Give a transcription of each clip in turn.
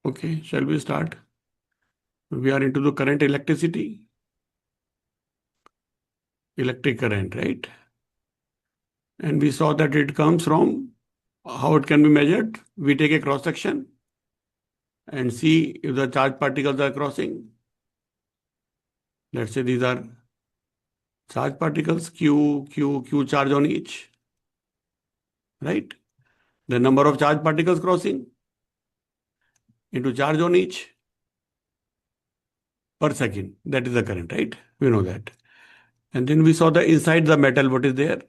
Okay, shall we start? We are into the current electric current, right? And we saw that it comes from how it can be measured. We take a cross section and see if the charged particles are crossing. Let's say these are charged particles, Q charge on each, right? The number of charged particles crossing into charge on each per second. That is the current, right? We know that. And then we saw the inside the metal, what is there?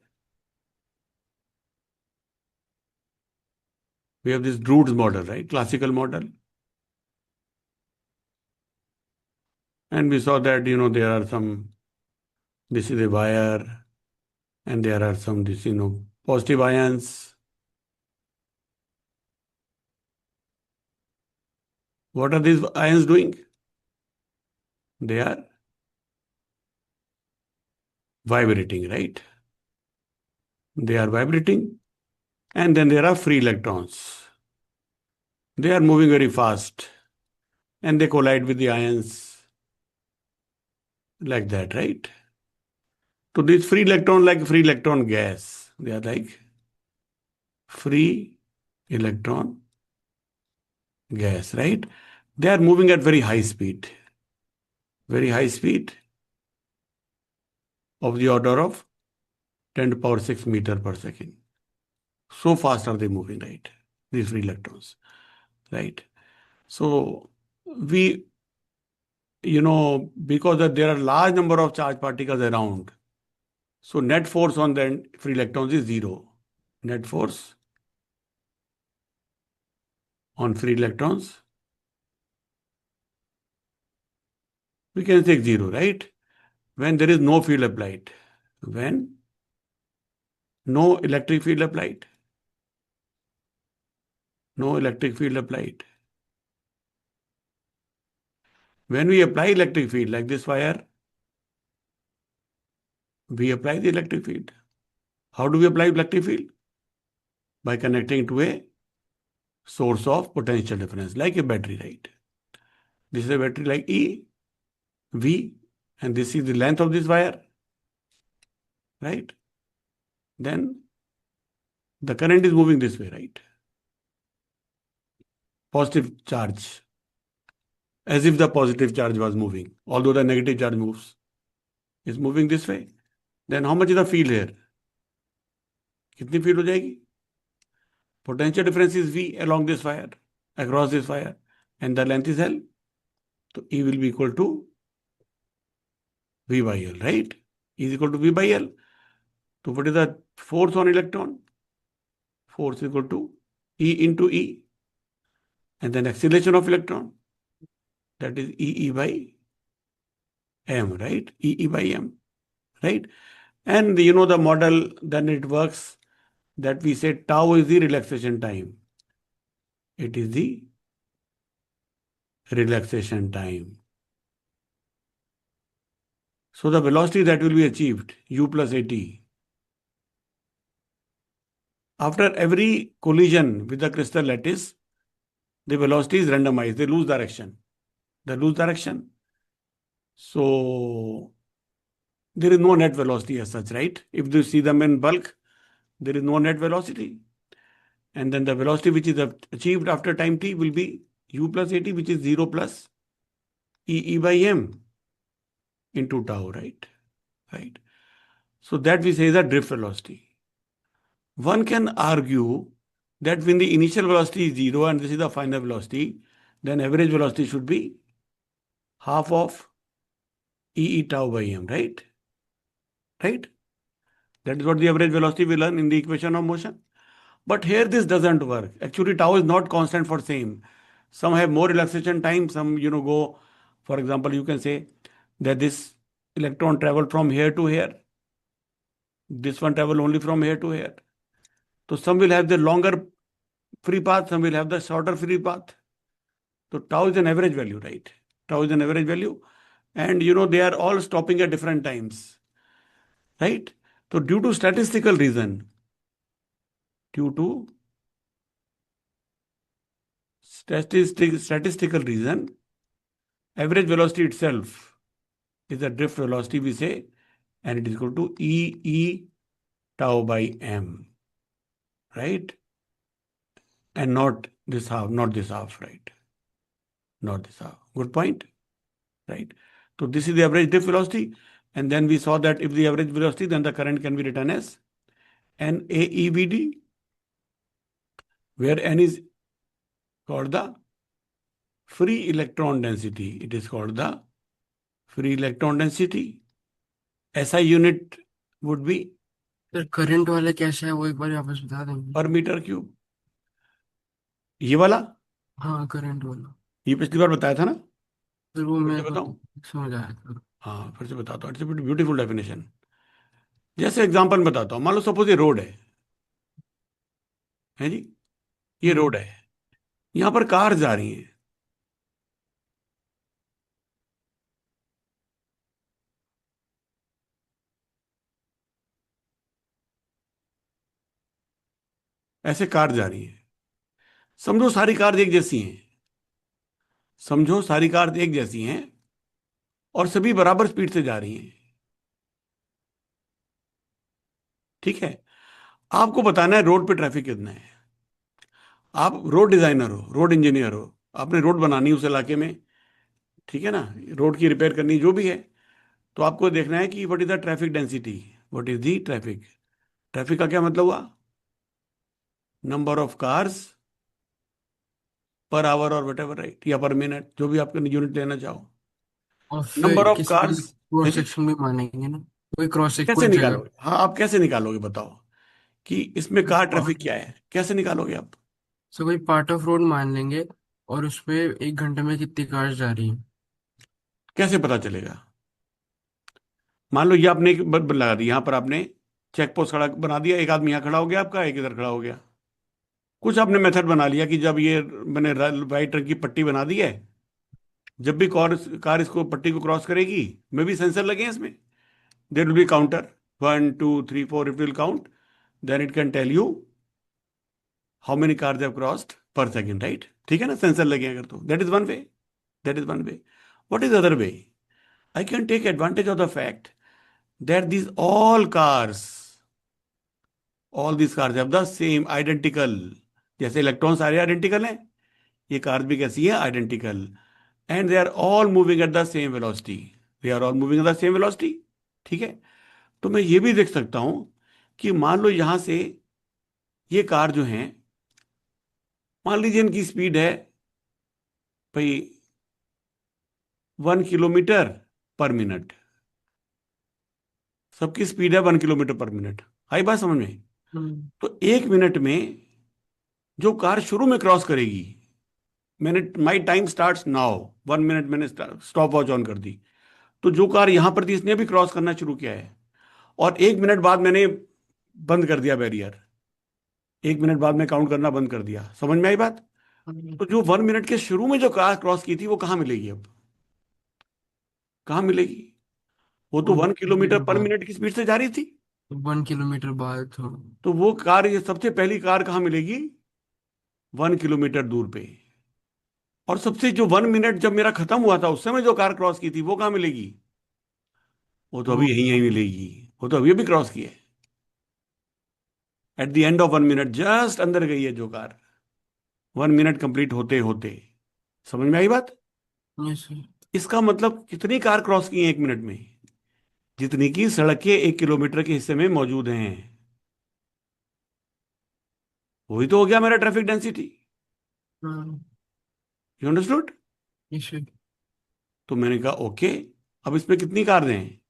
We have this Drude's model, right? Classical model. And we saw that, there are some, this is a wire, and there are some, positive ions. What are these ions doing? They are vibrating, right? They are vibrating. And then there are free electrons. They are moving very fast and they collide with the ions like that, right? So this free electron, like free electron gas, they are like free electron gas, right? They are moving at very high speed of the order of 10 to the power 6 meter per second. So fast are they moving, right? These free electrons, right? So we, because that there are large number of charged particles around, so net force on the free electrons is zero. Net force on free electrons, we can take zero, right? When there is no field applied. When no electric field applied. No electric field applied. When we apply electric field, like this wire, we apply the electric field. How do we apply electric field? By connecting to a source of potential difference, like a battery, right? This is a battery like E, V, and this is the length of this wire, right? Then the current is moving this way, right? Positive charge, as if the positive charge was moving, although the negative charge moves. It's moving this way. Then how much is the field here? कितनी field हो जाएगी? Potential difference is V along this wire, across this wire, and the length is L. So E will be equal to V by L, right? E is equal to V by L. So what is the force on electron? Force is equal to E into E. And then acceleration of electron, that is E by M, right? E by M, right? And the model, then it works that we say tau is the relaxation time. It is the relaxation time. So the velocity that will be achieved, U plus AT. After every collision with the crystal lattice, the velocity is randomized. They lose direction. So there is no net velocity as such, right? If you see them in bulk, there is no net velocity. And then the velocity which is achieved after time t will be U plus AT, which is 0 plus E by M into tau, right? Right. So that we say is a drift velocity. One can argue that when the initial velocity is 0 and this is the final velocity, then average velocity should be half of E tau by M, right? Right? That is what the average velocity we learn in the equation of motion. But here this doesn't work. Actually, tau is not constant for same. Some have more relaxation time, some, go, for example, you can say that this electron travel from here to here. This one travel only from here to here. So some will have the longer free path, some will have the shorter free path. So tau is an average value, right? Tau is an average value. And they are all stopping at different times, right? So due to statistical reason, statistical reason, average velocity itself is the drift velocity we say, and it is equal to E tau by m, right? And not this half, right? Not this half. Good point, right? So this is the average drift velocity, and then we saw that if the average velocity, then the current can be written as NAEVD, where N is called the free electron density. It is called the free electron density. SI unit would be sir current वाला कैसा है वो एक बार वापस बता देंगे? per meter cube. ये वाला, हाँ करंट वाला। ये पिछली बार बताया था ना, फिर वो फिर मेरे से को बताऊं? समझ आया था। हाँ, फिर से बताता हूँ। It's beautiful definition. जैसे एग्जांपल बताता हूँ, मान लो सपोज ये रोड है जी, ये रोड हम्म। है, यहाँ पर कार जा रही है, ऐसे कार जा रही है। समझो सारी कार एक जैसी हैं, समझो सारी कार एक जैसी हैं और सभी बराबर स्पीड से जा रही हैं, ठीक है? आपको बताना है रोड पे ट्रैफिक कितना है। आप रोड डिजाइनर हो, रोड इंजीनियर हो, आपने रोड बनानी है उस इलाके में, ठीक है ना, रोड की रिपेयर करनी जो भी है, तो आपको देखना है कि what is the traffic density, what is the traffic. Traffic का क्या मतलब हुआ? Number of cars per hour और वट एवर, राइट, या पर मिनट, जो भी आपका यूनिट लेना चाहो। और नंबर फिर ऑफ किसी का कार्स है क्रॉस जी। सेक्शन भी मानेंगे ना, कोई क्रॉस सेक्शन कैसे कोई जगह। निकालोगे? हाँ, आप कैसे निकालोगे बताओ कि इसमें कार पा- ट्रैफिक क्या है, कैसे निकालोगे आप? सो कोई पार्ट ऑफ रोड मान लेंगे और उस पे एक घंटे में कितनी कार जा रही है। कैसे पता चलेगा? मान लो ये आपने एक लगा दी, यहाँ पर आपने चेक पोस्ट खड़ा बना दिया, एक आदमी यहाँ खड़ा हो गया आपका, एक इधर खड़ा हो गया। कुछ आपने मेथड बना लिया कि जब ये मैंने वाइट रंग की पट्टी बना दी है, जब भी कार कार इसको पट्टी को क्रॉस करेगी, में भी सेंसर लगे हैं इसमें, there will be counter, 1 2 3 4, it will count, then it can tell you how many cars have crossed per second, right? ठीक है ना, सेंसर लगे हैं अगर, तो that is one way, that is one way. What is other way? I can take advantage of the fact that all these cars have the same identical, जैसे electron सारे identical हैं, ये कार्स भी कैसी है? Identical. And they are all moving at the same velocity, they are all moving at the same velocity, ठीक है? तो मैं ये भी देख सकता हूं कि मान लो यहां से ये कार जो है, मान लीजिए इनकी स्पीड है भाई 1 किलोमीटर पर मिनट, सबकी स्पीड है 1 किलोमीटर पर मिनट। आई बात समझ में? हम्म। तो 1 मिनट में जो कार शुरू में क्रॉस करेगी, मैंने my time start now, 1 minute मैंने स्टॉप वॉच ऑन कर दी, तो जो कार यहां पर थी इसने भी क्रॉस करना शुरू किया है, और 1 मिनट बाद मैंने बंद कर दिया बैरियर, 1 मिनट बाद मैं काउंट करना बंद कर दिया। समझ में आई बात? तो जो 1 मिनट के शुरू में जो कार क्रॉस की थी वो कहाँ मिलेगी अब? कहाँ मिलेगी? वो तो वन 1 किलोमीटर पर मिनट की स्पीड से जा रही थी। 1 किलोमीटर बाद तो। तो वो कार, ये सबसे पहली कार कहाँ मिलेगी? 1 किलोमीटर दूर पे। और सबसे जो 1 मिनट जब मेरा खत्म हुआ था उस समय जो कार क्रॉस की थी वो कहाँ मिलेगी? वो तो अभी वो यहीं यहीं मिलेगी, वो तो अभी अभी क्रॉस की है। At the end of 1 minute just अंदर गई है जो कार, 1 मिनट कंप्लीट होते होते। समझ में आई बात? ऐसे। इसका मतलब कितनी कार क्रॉस की है 1 मिनट में? जितनी की सड़क के 1 किलोमीटर के हिस्से में मौजूद हैं। वही तो हो गया मेरा ट्रैफिक डेंसिटी। हाँ। You understood? ऐसे। तो मैंने कहा ओके, अब इसमें कितनी कार हैं?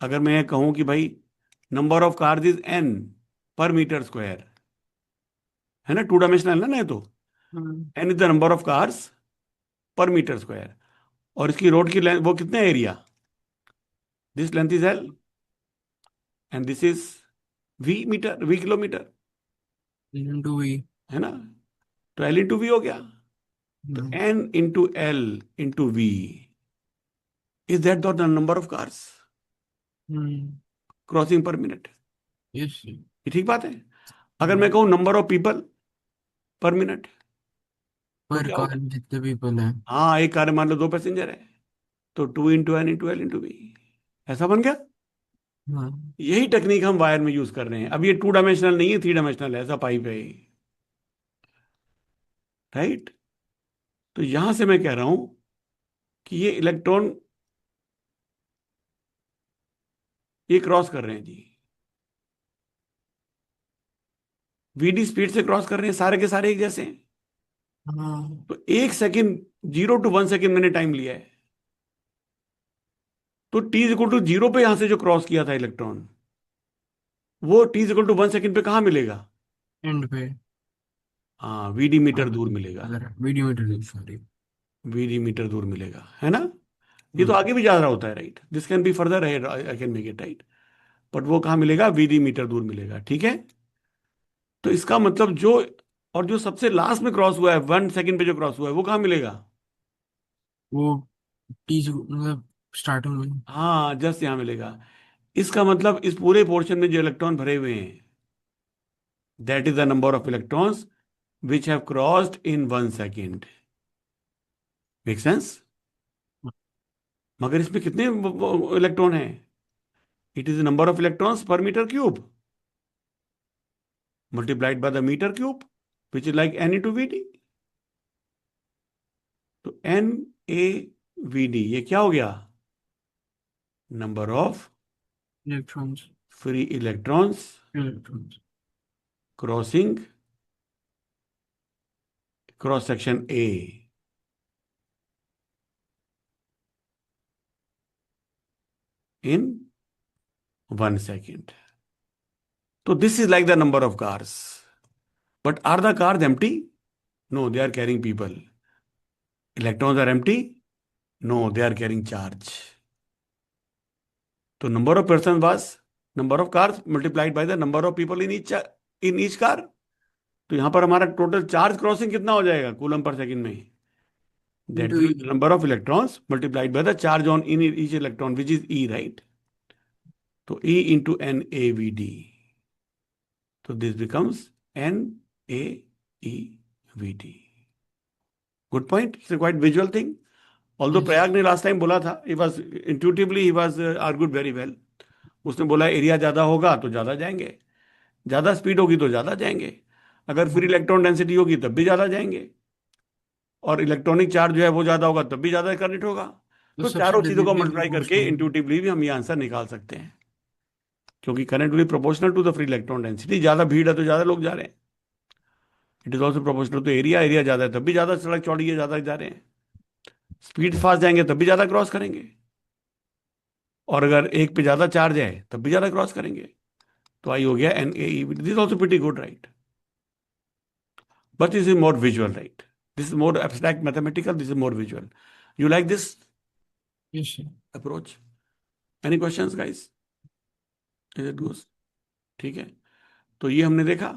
अगर मैं कहूं कि भाई number of cars is N per metre square, है ना, टू डायमेंशनल है ना ये तो, हाँ। N is the number of cars per metre square, और इसकी रोड की लेंथ वो कितना area, this length is L and this is V metre, V kilometre, into V. है ना? तो एल इंटू वी हो गया। तो N into L into V, is that the number of cars crossing पर मिनट? यस। ये ठीक बात है। अगर मैं कहूं नंबर ऑफ पीपल पर मिनट, तो पर क्या कार होगा? में जितने पीपल हैं। हाँ, एक कार में मान लो 2 पैसेंजर है, तो 2 × n × l × v, ऐसा बन गया। हाँ। यही टेक्निक हम वायर में यूज कर रहे हैं। अब ये 2 डायमेंशनल नहीं है, 3 डायमेंशनल है, ऐसा पाइप है, राइट। तो यहां से मैं कह रहा हूं कि ये इलेक्ट्रॉन ये क्रॉस कर रहे हैं जी, वीडी स्पीड से क्रॉस कर रहे हैं, सारे के सारे एक जैसे हैं। हाँ। तो 1 सेकेंड, 0 to 1 सेकेंड मैंने टाइम लिया है। तो t = 0 पे यहां से जो क्रॉस किया था इलेक्ट्रॉन, वो t = 1 सेकेंड पे कहाँ मिलेगा? एंड पे। हाँ, वीडी मीटर हाँ, दूर मिलेगा। अगर video metre, sorry. VD metre दूर मिलेगा, है ना। ये तो आगे भी जा रहा होता है, right. This can be further, I can make it right. But वो कहाँ मिलेगा? वीडी मीटर दूर मिलेगा, ठीक है। तो इसका मतलब जो, और जो सबसे लास्ट में क्रॉस हुआ है 1 सेकेंड पे जो क्रॉस हुआ है, वो कहाँ मिलेगा? वो टी मतलब स्टार्टिंग में। हाँ, जस्ट यहाँ मिलेगा। इसका मतलब इस पूरे पोर्शन में जो इलेक्ट्रॉन भरे हुए हैं, that is the number of electrons which have crossed in 1 second. Make sense? मगर इसमें कितने इलेक्ट्रॉन हैं? It is the number of electrons per metre cube multiplied by the meter cube, which is like n into vd. तो n a v d ये क्या हो गया? Number of electrons. Free electrons electrons. Crossing cross section A in 1 second. तो this is like the number of cars. But are the cars empty? No, they are carrying people. Electrons are empty? No, they are carrying charge. तो number of person was number of cars multiplied by the number of people in each car. तो यहां पर हमारा total charge crossing कितना हो जाएगा coulomb per second में? That into will E. Be the number of electrons multiplied by the charge on in each electron which is E, right. तो E into N A V D. तो this becomes N A E V D. Good point, it's quite visual thing. Although yes. Prayag ने last time बोला था, he was intuitively he was argued very well. उसने बोला area ज्यादा होगा तो ज्यादा जाएंगे, ज्यादा स्पीड होगी तो ज्यादा जाएंगे, अगर फ्री इलेक्ट्रॉन डेंसिटी होगी तब भी ज्यादा जाएंगे, और इलेक्ट्रॉनिक चार्ज जो है वो ज्यादा होगा तब भी ज्यादा करंट होगा। तो तो सबसे चारों चीजों को डायरेक्टली मल्टीप्लाई करके प्रोपोर्शनल। इंट्यूटिवली भी हम ये आंसर निकाल सकते हैं, क्योंकि current will proportional to the free electron density. ज्यादा भीड़ है तो ज्यादा लोग जा रहे हैं। It is also proportional to area, area ज्यादा है तब भी ज्यादा सड़क चौड़ी है, ज्यादा जा रहे हैं। स्पीड फास्ट जाएंगे तब भी ज्यादा क्रॉस करेंगे, और अगर एक पे ज्यादा चार्ज है तब भी ज्यादा क्रॉस करेंगे। तो आई हो गया N A E. This also pretty good, right. But this is more visual, right. This is more abstract mathematical, this is more visual. You like this yes. Approach? Any questions guys? Is it good? ठीक है। तो ये हमने देखा।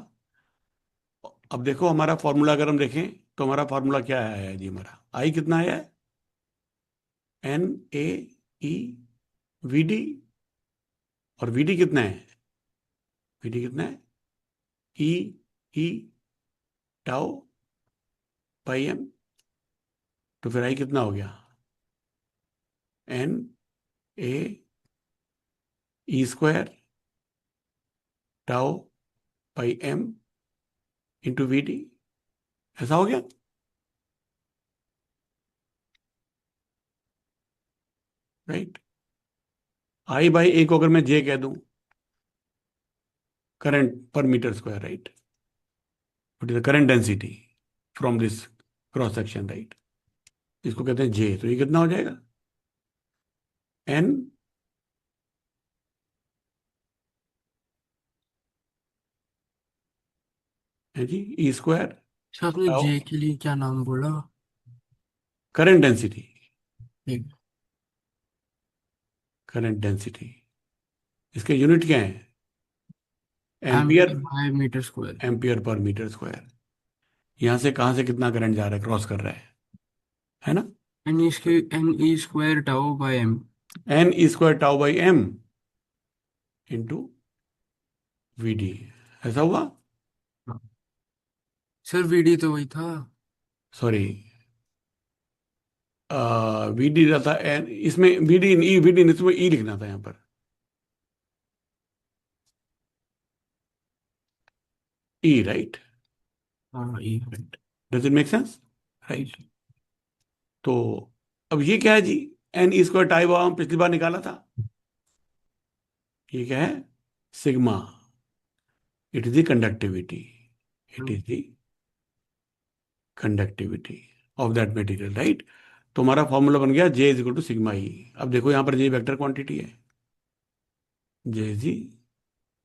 अब देखो हमारा formula अगर हम देखें, तो हमारा फॉर्मूला क्या है जी? हमारा आई कितना है? N A E V D. और वी डी कितना है? वी डी कितना है? ई ई टाउ पाई एम। तो फिर आई कितना हो गया? N A E square tau pi M into we D. ऐसा हो गया, राइट। आई बाई ए को अगर मैं जे कह दूं, current per metre square, right. What is the current density from this cross section, right. इसको कहते हैं जे। तो ये कितना हो जाएगा? एन है जी ई स्क्वायर अच्छा, आपने टाउ जे के लिए क्या नाम बोला? Current density. एक। करंट डेंसिटी, इसके यूनिट क्या है? Ampere. Ampere by metre square. Ampere per metre square. यहां से कहां से कितना करंट जा रहा है, क्रॉस कर रहा है ना। एन इसके n E square tau by m. N E square tau by M into we D. ऐसा हुआ? सर वीडी तो वही था। सॉरी, वीडी रहता एन, इसमें v d in e, v d in, इसमें ई लिखना था यहाँ पर, ई, राइट? हाँ ये right. Does it make sense? Right. तो अब ये क्या है जी? एन ई स्क्वायर टाई हम पिछली बार निकाला था, ये क्या है? Sigma. It is the conductivity, it is the conductivity of that material, right? तो हमारा फॉर्मूला बन गया J is equal to sigma E. अब देखो यहाँ पर जे वेक्टर क्वांटिटी है, J is the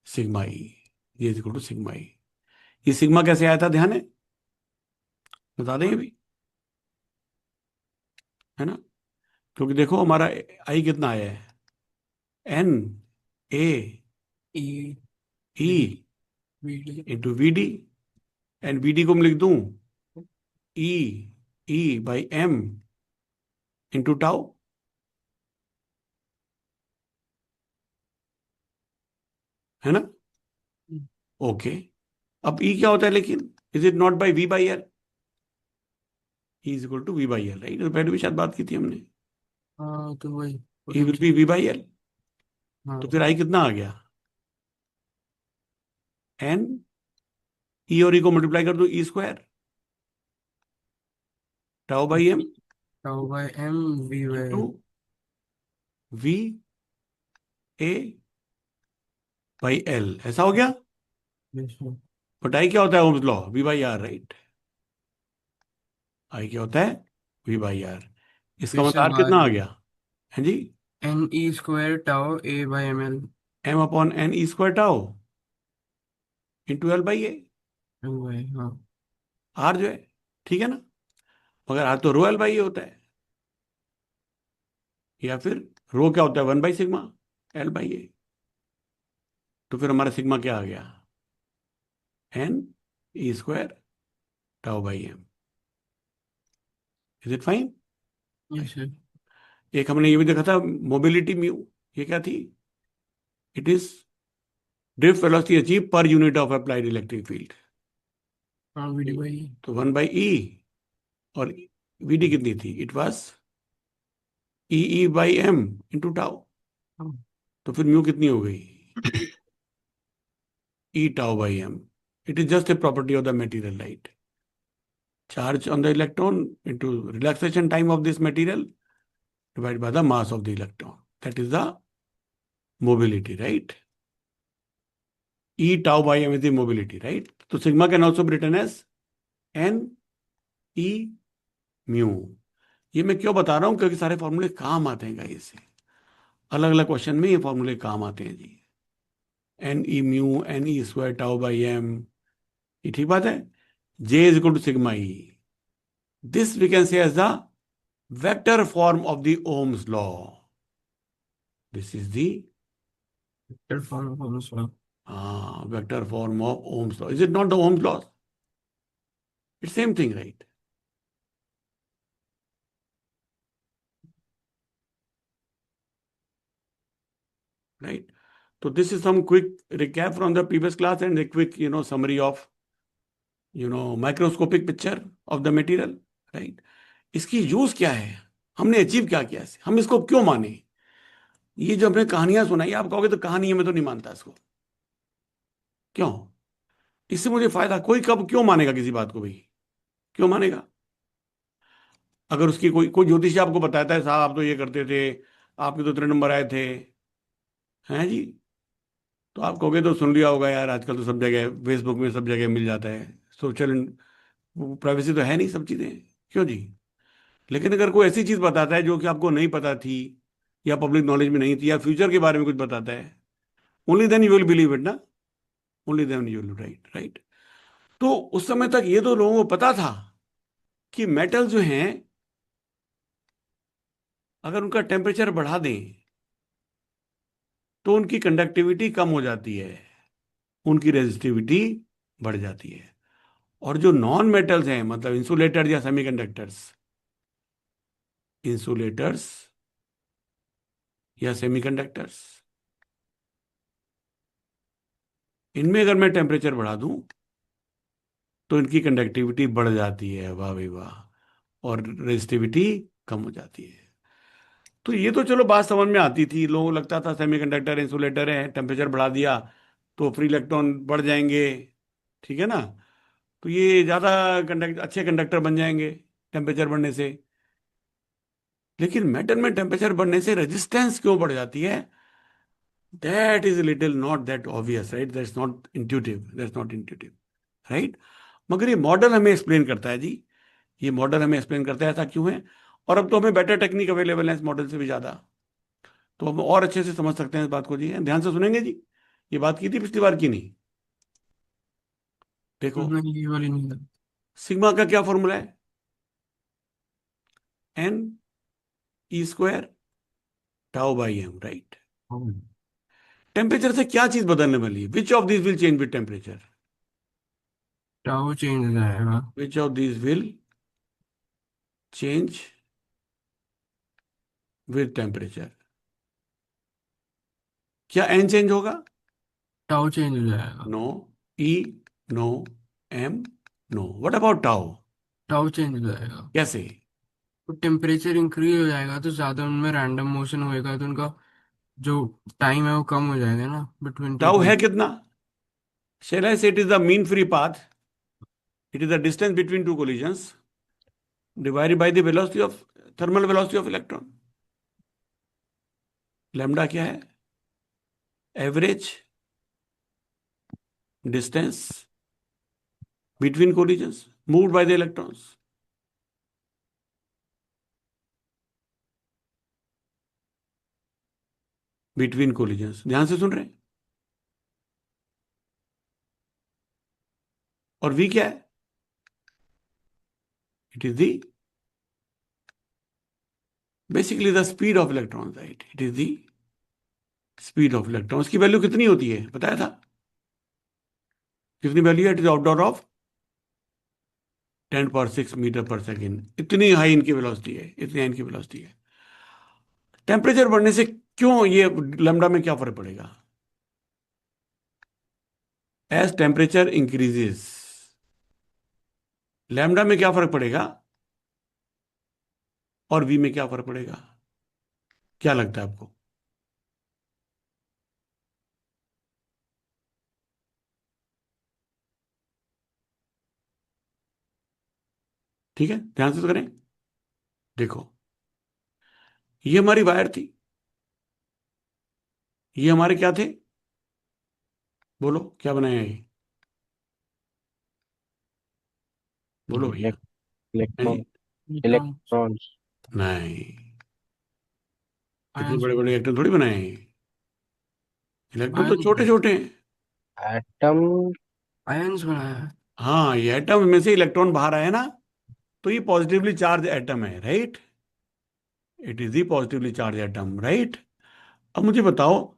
sigma E, J is equal to sigma ई। ये सिग्मा कैसे आया था, ध्यान है? बता दें अभी, है ना? क्योंकि देखो हमारा आई कितना आया है, N A e e v v d. Into we d, and v d को मैं लिख दूं e, E by M into tau, है ना? ओके। अब ई क्या होता है लेकिन, is it not by v by l? E is equal to v by l, right? तो पहले भी शायद बात की थी हमने, हाँ तो वही ई वही विल बी चीज। V by l. तो हाँ फिर आई कितना आ गया, एन ई और ई को मल्टीप्लाई कर दो, E square tau by M tau by M V by into V A by L, ऐसा हो गया। एल। बट आई क्या होता है Ohm's law, V by R, right? I क्या होता है, वी बाई आर। इसका फिर मतलब से आर कितना बात, आ गया, है जी? N E square tau A by M L. M upon N E square tau into L by A, हाँ आर जो है, ठीक है ना? मगर आर तो रो एल बाई ए होता है, या फिर रो क्या होता है, one by sigma L by A. तो फिर हमारा सिग्मा क्या आ गया, N E square tau by M. Is it fine? Yes sir. एक हमने ये भी देखा था, मोबिलिटी म्यू, ये क्या थी? It is drift velocity achieve per unit of applied electric field. हाँ वी डी बाई। तो वन बाई ई, और वीडी कितनी थी, it was E E by M into tau. तो फिर म्यू कितनी हो गई, E tau by M. It is just a property of the material, right? Charge on the electron into relaxation time of this material divided by the mass of the electron. That is the mobility, right? E tau by m is the mobility, right? So sigma can also be written as n e mu. ये मैं क्यों बता रहा हूं, क्योंकि सारे फॉर्मूले काम आते हैं गाइस, अलग अलग क्वेश्चन में ये फॉर्मूले काम आते हैं जी। N E mu, N E square tau by M, ये ठीक बात है। J is equal to sigma E, this we can say as the vector form of the Ohm's law. This is the vector form of Ohm's law. Is it not the Ohm's law? It's same thing, right? Right. So this is some quick recap from the previous class and a quick, summary of, microscopic picture of the material, right? इसकी use क्या है, हमने achieve क्या किया है, हम इसको क्यों माने? ये जो हमने कहानियां सुनाई, आप कहोगे तो कहानी है, मैं तो नहीं मानता इसको। क्यों? इससे मुझे फायदा, कोई कब क्यों मानेगा किसी बात को भाई? क्यों मानेगा? अगर उसकी कोई कोई ज्योतिषी आपको बताता है साहब आप तो ये करते थे, आपके तो इतने नंबर आए थे, हैं जी, तो आप कहोगे तो सुन लिया होगा यार, आजकल तो सब जगह फेसबुक में सब जगह मिल जाता है, सोशल प्राइवेसी तो है नहीं, सब चीजें, क्यों जी? लेकिन अगर कोई ऐसी चीज बताता है जो कि आपको नहीं पता थी, या पब्लिक नॉलेज में नहीं थी, या फ्यूचर के बारे में कुछ बताता है, only then you will believe it ना, only then you will, right, right. तो उस समय तक ये तो लोगों को पता था कि मेटल जो हैं, अगर उनका टेम्परेचर बढ़ा दें तो उनकी कंडक्टिविटी कम हो जाती है, उनकी रेजिस्टिविटी बढ़ जाती है। और जो नॉन मेटल्स हैं, मतलब इंसुलेटर या सेमीकंडक्टर्स, इंसुलेटर्स या सेमीकंडक्टर्स, इनमें अगर मैं टेम्परेचर बढ़ा दूं तो इनकी कंडक्टिविटी बढ़ जाती है। वाह भाई वाह! और रेजिस्टिविटी कम हो जाती है। तो ये तो चलो बात समझ में आती थी, लोगों को लगता था सेमीकंडक्टर इंसुलेटर है, टेम्परेचर बढ़ा दिया तो फ्री इलेक्ट्रॉन बढ़ जाएंगे, ठीक है ना, तो ये ज्यादा अच्छे कंडक्टर बन जाएंगे टेम्परेचर बढ़ने से। लेकिन मेटल में टेम्परेचर बढ़ने से रेजिस्टेंस क्यों बढ़ जाती है? That is little not that obvious, right, that's not intuitive, right. मगर ये मॉडल हमें एक्सप्लेन करता है जी, ये मॉडल हमें एक्सप्लेन करता है ऐसा क्यों है। और अब तो हमें बेटर टेक्निक अवेलेबल है इस मॉडल से भी ज्यादा, तो हम और अच्छे से समझ सकते हैं इस बात को जी। ध्यान से सुनेंगे जी, ये बात की थी पिछली बार की नहीं? देखो, नहीं, ये वाली नहीं था। सिग्मा का क्या फॉर्मूला है? N E square tau by M, right. Temperature से क्या चीज बदलने वाली है? Which of this will change with temperature? Tau change हो जाएगा। Which of this will change with temperature? क्या एन चेंज होगा? टाउ चेंज हो जाएगा। No. E no. M no. What about tau? Tau change हो जाएगा। कैसे? तो टेम्परेचर इंक्रीज हो जाएगा तो ज्यादा उनमें रैंडम मोशन होएगा, तो उनका जो टाइम है वो कम हो जाएगा ना बिटवीन टू टाउ है कोलिजन। कितना? Shall I say it is the mean free path? It is the distance between two collisions divided by the velocity of thermal velocity of electron. Lambda क्या है? Average distance between collisions moved by the electrons. Between collisions, ध्यान से सुन रहे हैं? और v क्या है? It is the basically the speed of electrons, right? It is the speed of electrons. की वैल्यू कितनी होती है बताया था? कितनी वैल्यू है? इट इज ऑर्डर ऑफ 10⁶मीटर पर सेकेंड, इतनी हाई इनकी वेलोसिटी है, इतनी हाई इनकी वेलोसिटी है। टेम्परेचर बढ़ने से क्यों ये लैम्डा में क्या फर्क पड़ेगा? एज टेम्परेचर इंक्रीजेस लैम्डा में क्या फर्क पड़ेगा और वी में क्या फर्क पड़ेगा? क्या लगता है आपको? ठीक है, ध्यान से तो करें। देखो, ये हमारी वायर थी, ये हमारे क्या थे? बोलो क्या बनाया है ये? बोलो भैया। हैं जी? इलेक्ट्रॉन। न्यूट्रॉन। इलेक्ट्रॉन्स। नहीं, इतने आयंस बड़े बड़े बनाए। इलेक्ट्रॉन थोड़ी बनाए हैं। इलेक्ट्रॉन तो आयंस छोटे बनाए। छोटे हैं। एटम। आयंस बनाया है। हाँ, ये एटम में से इलेक्ट्रॉन बाहर आया ना, तो ये पॉजिटिवली चार्ज एटम है, right. It is the positively charge atom, right. अब मुझे बताओ,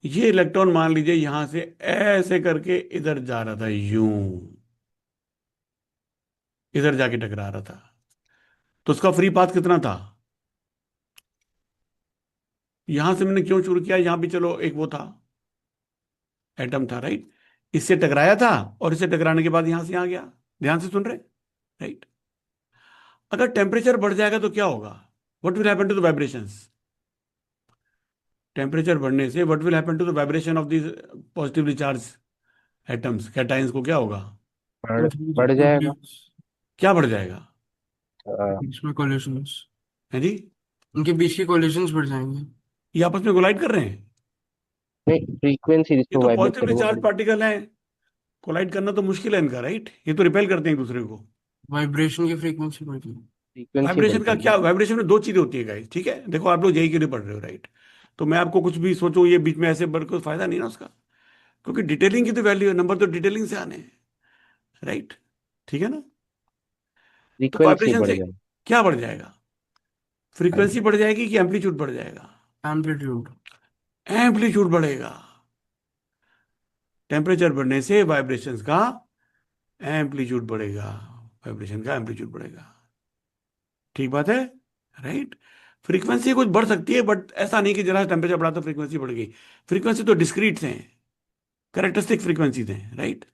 ये इलेक्ट्रॉन मान लीजिए यहां से ऐसे करके इधर जा रहा था, यूं इधर जाके टकरा रहा था, तो उसका फ्री पाथ कितना था? यहां से मैंने क्यों शुरू किया, यहां भी चलो एक वो था, एटम था, राइट। इससे टकराया था और इससे टकराने के बाद यहां से यहां गया। ध्यान से सुन रहे, राइट। अगर टेम्परेचर बढ़ जाएगा तो क्या होगा? What will happen to the vibrations? Temperature बढ़ने से what will happen to the vibration of this positively charge atoms, cations को क्या होगा? बढ़ जाएगा। क्या बढ़ जाएगा? अ, बीच में कोलिशंस। है जी? उनके बीच के कोलिशंस बढ़ जाएंगे। ये आपस में कोलाइड कर रहे हैं। नहीं, फ्रीक्वेंसी ये जिसको तो वाइब्रेट पॉजिटिवली करे वो चार्ज बढ़ पार्टिकल हैं, कोलाइड करना तो मुश्किल है इनका, राइट। ये तो रिपेल करते हैं एक दूसरे को। वाइब्रेशन की फ्रीक्वेंसी बढ़ जाएगी। फ्रीक्वेंसी बढ़ वाइब्रेशन का क्या? जाएगी। वाइब्रेशन में दो चीजें होती है गाइस, ठीक है, देखो आप लोग जेई के लिए पढ़ रहे हो, राइट। तो मैं आपको कुछ भी सोचो ये बीच में ऐसे बढ़ कोई फायदा नहीं ना उसका, क्योंकि डिटेलिंग की तो वैल्यू है, नंबर तो डिटेलिंग से आने हैं, राइट। ठीक है ना? तो फ्रीक्वेंसी वाइब्रेशन बढ़ से जाएगी। क्या बढ़ जाएगा? फ्रीक्वेंसी बढ़ जाएगी कि एम्पलीट्यूड बढ़ जाएगा? एम्पलीट्यूड। एम्पलीट्यूड बढ़ेगा। टेम्परेचर बढ़ने से वाइब्रेशंस का एम्पलीट्यूड बढ़ेगा, वाइब्रेशन का एम्पलीट्यूड बढ़ेगा। ठीक बात है, राइट। फ्रीक्वेंसी कुछ बढ़ सकती है, बट ऐसा नहीं कि जरा टेम्परेचर बढ़ा तो फ्रीक्वेंसी बढ़ गई। फ्रीक्वेंसी तो डिस्क्रीट हैं, कैरेक्टरिस्टिक फ्रीक्वेंसीज हैं, राइट।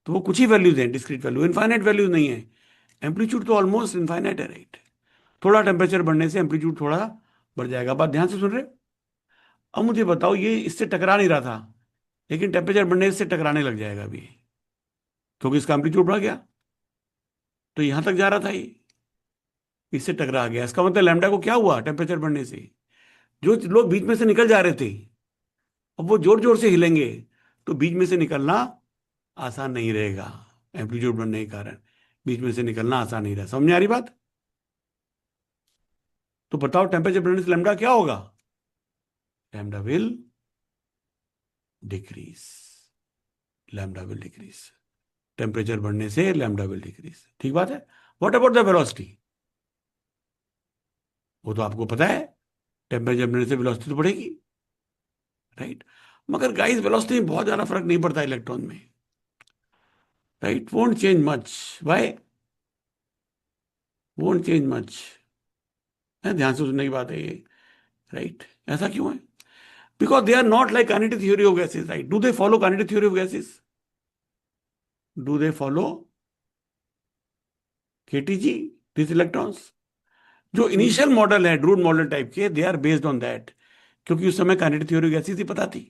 तो वो कुछ ही वैल्यूज हैं, डिस्क्रीट वैल्यू, इनफाइनाइट वैल्यूज नहीं है। एम्पलीट्यूड तो ऑलमोस्ट इनफाइनाइट है, राइट? थोड़ा टेम्परेचर बढ़ने से एम्पलीट्यूड थोड़ा बढ़ जाएगा। बात ध्यान से सुन रहे? अब मुझे बताओ, ये इससे टकरा नहीं रहा था, लेकिन टेम्परेचर बढ़ने से टकराने लग जाएगा अभी, क्योंकि इसका एम्पलीट्यूड बढ़ गया। तो यहां तक जा रहा था ये, इससे टकरा गया। इसका मतलब लैम्डा को क्या हुआ टेम्परेचर बढ़ने से? जो लोग बीच में से निकल जा रहे थे, अब वो जोर जोर से हिलेंगे, तो बीच में से निकलना आसान नहीं रहेगा। एम्पलीट्यूड बढ़ने के कारण बीच में से निकलना आसान नहीं रहा। समझ में आ रही बात? तो बताओ टेम्परेचर बढ़ने से लैम्डा क्या होगा? Lambda will decrease. Lambda will decrease. Temperature बढ़ने से लैम्डा विल डिक्रीज। ठीक बात है। What about the velocity? वो तो आपको पता है, टेम्परेचर बढ़ने से वेलोसिटी तो बढ़ेगी, राइट? मगर गाइस, वेलोसिटी में बहुत ज्यादा फर्क नहीं पड़ता इलेक्ट्रॉन में, right? Won't change much. Why? Won't change much. ध्यान से सुनने की बात है ये, राइट? ऐसा क्यों है? Because they are not like kinetic theory of gases, right? Do they follow kinetic theory of gases? Do they follow KTG, this electrons? जो इनिशियल मॉडल है ड्रूड मॉडल टाइप के, they are based on that, क्योंकि उस समय kinetic theory of gases ही पता थी,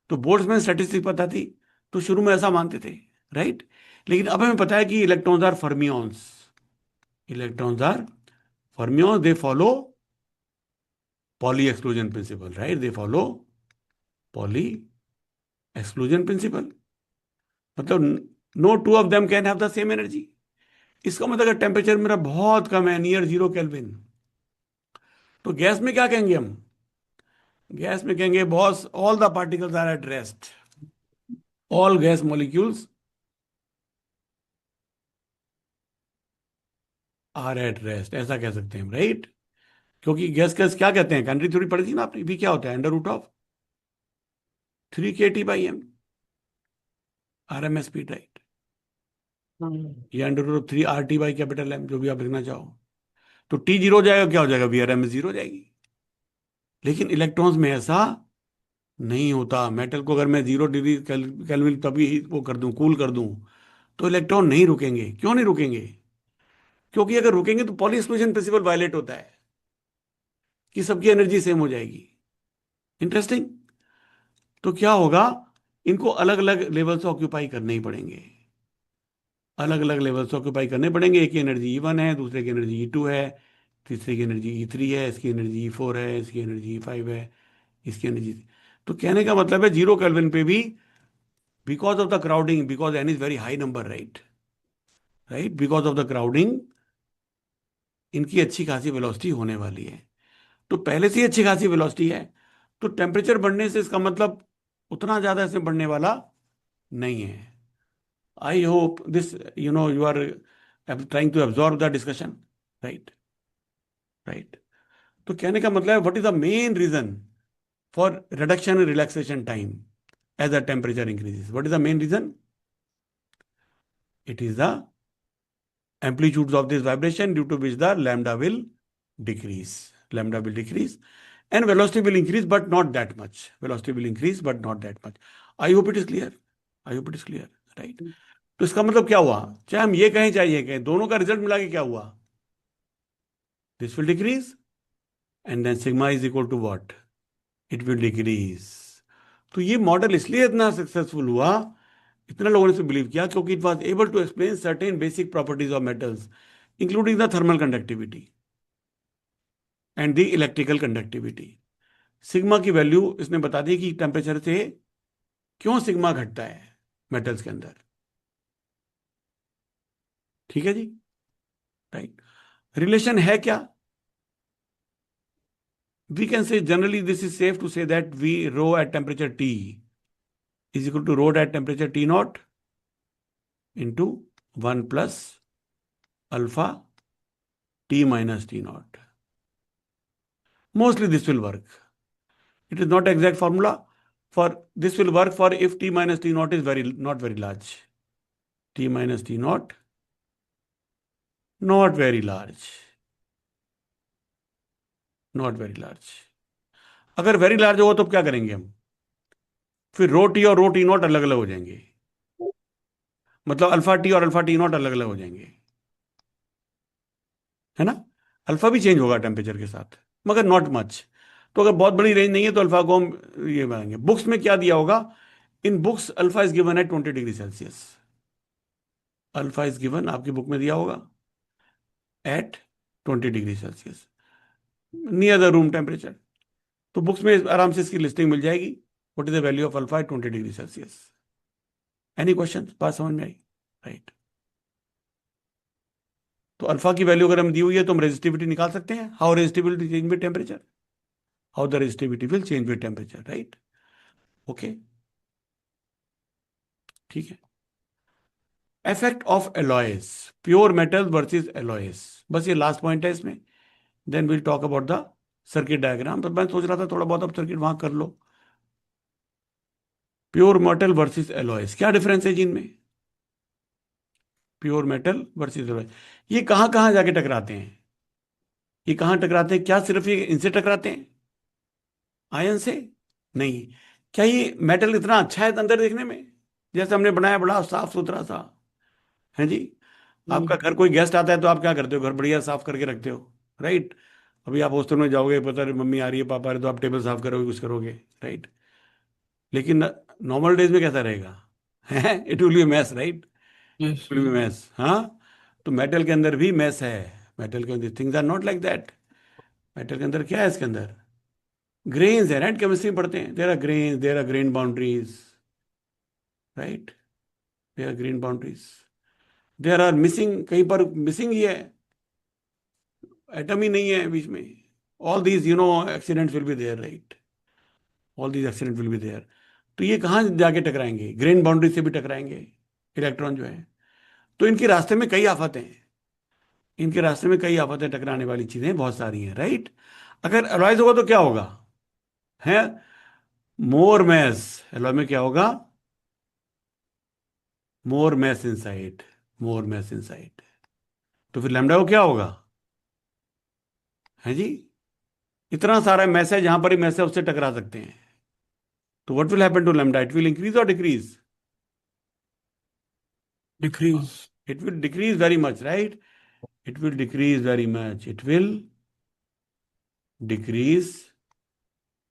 तो बोल्ट्जमैन स्टैटिस्टिक्स पता थी, तो शुरू में ऐसा मानते थे, राइट? लेकिन अब हमें पता है कि electrons are fermions. Electrons are fermions, they follow Pauli exclusion principle, right? They follow Pauli exclusion principle. मतलब no two of them can have the same energy. इसका मतलब अगर टेम्परेचर मेरा बहुत कम है, नियर 0 केल्विन, तो गैस में क्या कहेंगे हम? गैस में कहेंगे boss, all the particles are at rest, all gas molecules are at rest, ऐसा कह सकते हैं, राइट? क्योंकि गैस गैस क्या कहते हैं, काइनेटिक थ्योरी पढ़ी थी ना आपने भी, क्या होता है? Under root of 3 kT/m, RMS speed, right? ये अंडर रूट ऑफ 3 RT/कैपिटल M, जो भी आप लिखना चाहो। तो T जीरो हो जाएगा, क्या हो जाएगा? VRMS जीरो हो जाएगी। लेकिन इलेक्ट्रॉन्स में ऐसा नहीं होता। मेटल को अगर मैं 0 डिग्री केल्विन तभी वो कर दूं, कूल कर दूं, तो इलेक्ट्रॉन नहीं रुकेंगे। क्यों नहीं रुकेंगे? क्योंकि अगर रुकेंगे तो पॉली एक्सक्लूजन प्रिंसिपल वायलेट होता है, कि सबकी एनर्जी सेम हो जाएगी। इंटरेस्टिंग। तो क्या होगा, इनको अलग अलग लेवल से ऑक्यूपाई करने ही पड़ेंगे, अलग अलग लेवल से ऑक्यूपाई करने पड़ेंगे। एक की एनर्जी E1 है, दूसरे की एनर्जी E2 है, तीसरे की एनर्जी E3 है, इसकी एनर्जी E4 है, इसकी एनर्जी E5 है, इसकी एनर्जी। तो कहने का मतलब है 0 केल्विन पे भी, because of the crowding, because n is very high number, right? Right, because of the crowding, इनकी अच्छी खासी वेलोसिटी होने वाली है। तो पहले से ही अच्छी खासी वेलोसिटी है, तो टेम्परेचर बढ़ने से इसका मतलब उतना ज्यादा इसमें बढ़ने वाला नहीं है। I hope this, you are trying to absorb the discussion, right? Right. तो कहने का मतलब है, what is the main reason for reduction in relaxation time as the temperature increases? What is the main reason? It is the amplitudes of this vibration, due to which the lambda will decrease. Lambda will decrease and velocity will increase, but not that much. Velocity will increase, but not that much. I hope it is clear. I hope it is clear, right? तो इसका मतलब क्या हुआ, चाहे हम ये कहें चाहे ये कहें, दोनों का रिजल्ट मिला के क्या हुआ? This will decrease and then sigma is equal to what? It will decrease. तो ये मॉडल इसलिए इतना सक्सेसफुल हुआ, इतना लोगों ने इसे बिलीव किया, क्योंकि it was able to explain certain basic properties of metals, including the thermal conductivity and the electrical conductivity. Sigma की वैल्यू इसने बता दी कि टेम्परेचर से क्यों सिग्मा घटता है मेटल्स के अंदर। ठीक है जी, राइट? रिलेशन है क्या? We can say generally this is safe to say that we rho at temperature T is equal to rho at temperature T naught into 1 plus alpha T minus T naught. Mostly this will work. It is not exact formula. For this will work for if T minus T naught is not very large. T minus T naught not very large. Not very large. अगर very large होगा तो क्या करेंगे हम? फिर rho T और rho T not अलग अलग हो जाएंगे, मतलब अल्फा टी और अल्फा टी नॉट अलग अलग हो जाएंगे। है ना। अल्फा भी चेंज होगा टेम्परेचर के साथ, मगर नॉट मच। तो अगर बहुत बड़ी रेंज नहीं है तो अल्फा को हम ये बनाएंगे। बुक्स में क्या दिया होगा, in books alpha is given at 20 degree Celsius. Alpha is given आपकी बुक में दिया होगा at 20 degree Celsius, near the room temperature. तो बुक्स में आराम से इसकी लिस्टिंग मिल जाएगी, what is the value of alpha at 20 degree Celsius. Any question, बात समझ में आई? राइट। तो अल्फा की वैल्यू अगर हम दी हुई है तो हम रेजिस्टिविटी निकाल सकते हैं, how resistivity change with temperature, how the resistivity will change with temperature, right. Okay, ठीक है। Effect of alloys, pure metal versus alloys, बस ये लास्ट पॉइंट है इसमें। Then will talk about the circuit diagram. तो मैं सोच रहा था थोड़ा बहुत अब सर्किट वहां कर लो। प्योर मेटल वर्सेस एलॉयज, क्या डिफरेंस है जिनमें? प्योर मेटल वर्सेस एलॉयज, ये कहां कहां जाके टकराते हैं? ये कहां टकराते हैं? क्या सिर्फ ये इनसे टकराते हैं, आयन से? नहीं। क्या ये मेटल इतना अच्छा है अंदर देखने में, जैसे हमने बनाया बड़ा साफ सुथरा सा, है जी? आपका घर कोई गेस्ट आता है तो आप क्या करते हो, घर बढ़िया साफ करके रखते हो, राइट। अभी आप हॉस्टल में जाओगे, पता नहीं मम्मी आ रही है पापा आ रहे हैं, तो आप टेबल साफ करोगे, कुछ करोगे, राइट। लेकिन नॉर्मल डेज में कैसा रहेगा? It will be mess, right. Yes will be mess, हाँ। तो मेटल के अंदर भी मैस है। मेटल के अंदर things are not like that. Metal के अंदर क्या है, इसके अंदर ग्रेन्स है, राइट। केमिस्ट्री पढ़ते हैं, there are grains, there are grain boundaries, right. There are grain boundaries, there are missing, कहीं पर मिसिंग ही है, एटम ही नहीं है बीच में। All these accidents will be there, right. All these accident will be there. तो ये कहाँ जाके टकराएंगे? ग्रेन बाउंड्री से भी टकराएंगे इलेक्ट्रॉन जो है। तो इनके रास्ते में कई आफतें हैं, इनके रास्ते में कई आफतें, टकराने वाली चीजें बहुत सारी हैं, राइट। अगर अलॉयज होगा तो क्या होगा, है मोर मैस। एलॉय में क्या होगा, मोर मैस इनसाइड, मोर मैस इनसाइड। तो फिर लैम्डा को क्या होगा, है जी? इतना सारा मैस है, जहां पर ही मैस है उससे टकरा सकते हैं। तो what will happen to lambda, it will increase और decrease? Decrease. It will decrease very much, right? It will decrease very much. It will decrease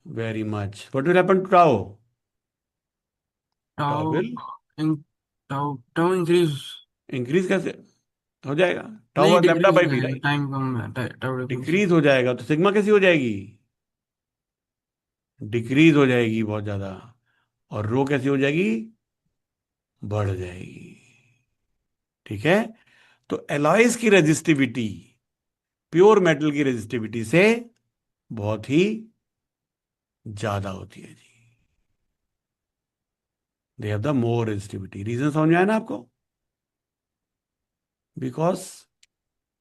very much. What will happen to tau? Tau tau will in tau tau increase. increase कैसे हो जाएगा? tau नहीं, और lambda decrease by v, है, right? Time कम है, tau decrease. Decrease हो जाएगा तो सिग्मा कैसी हो जाएगी, डिक्रीज हो जाएगी बहुत ज्यादा। और रो कैसी हो जाएगी, बढ़ जाएगी, ठीक है। तो एलॉयज की रेजिस्टिविटी प्योर मेटल की रेजिस्टिविटी से बहुत ही ज्यादा होती है जी। They have the more resistivity. Reason समझ में आया ना आपको? बिकॉज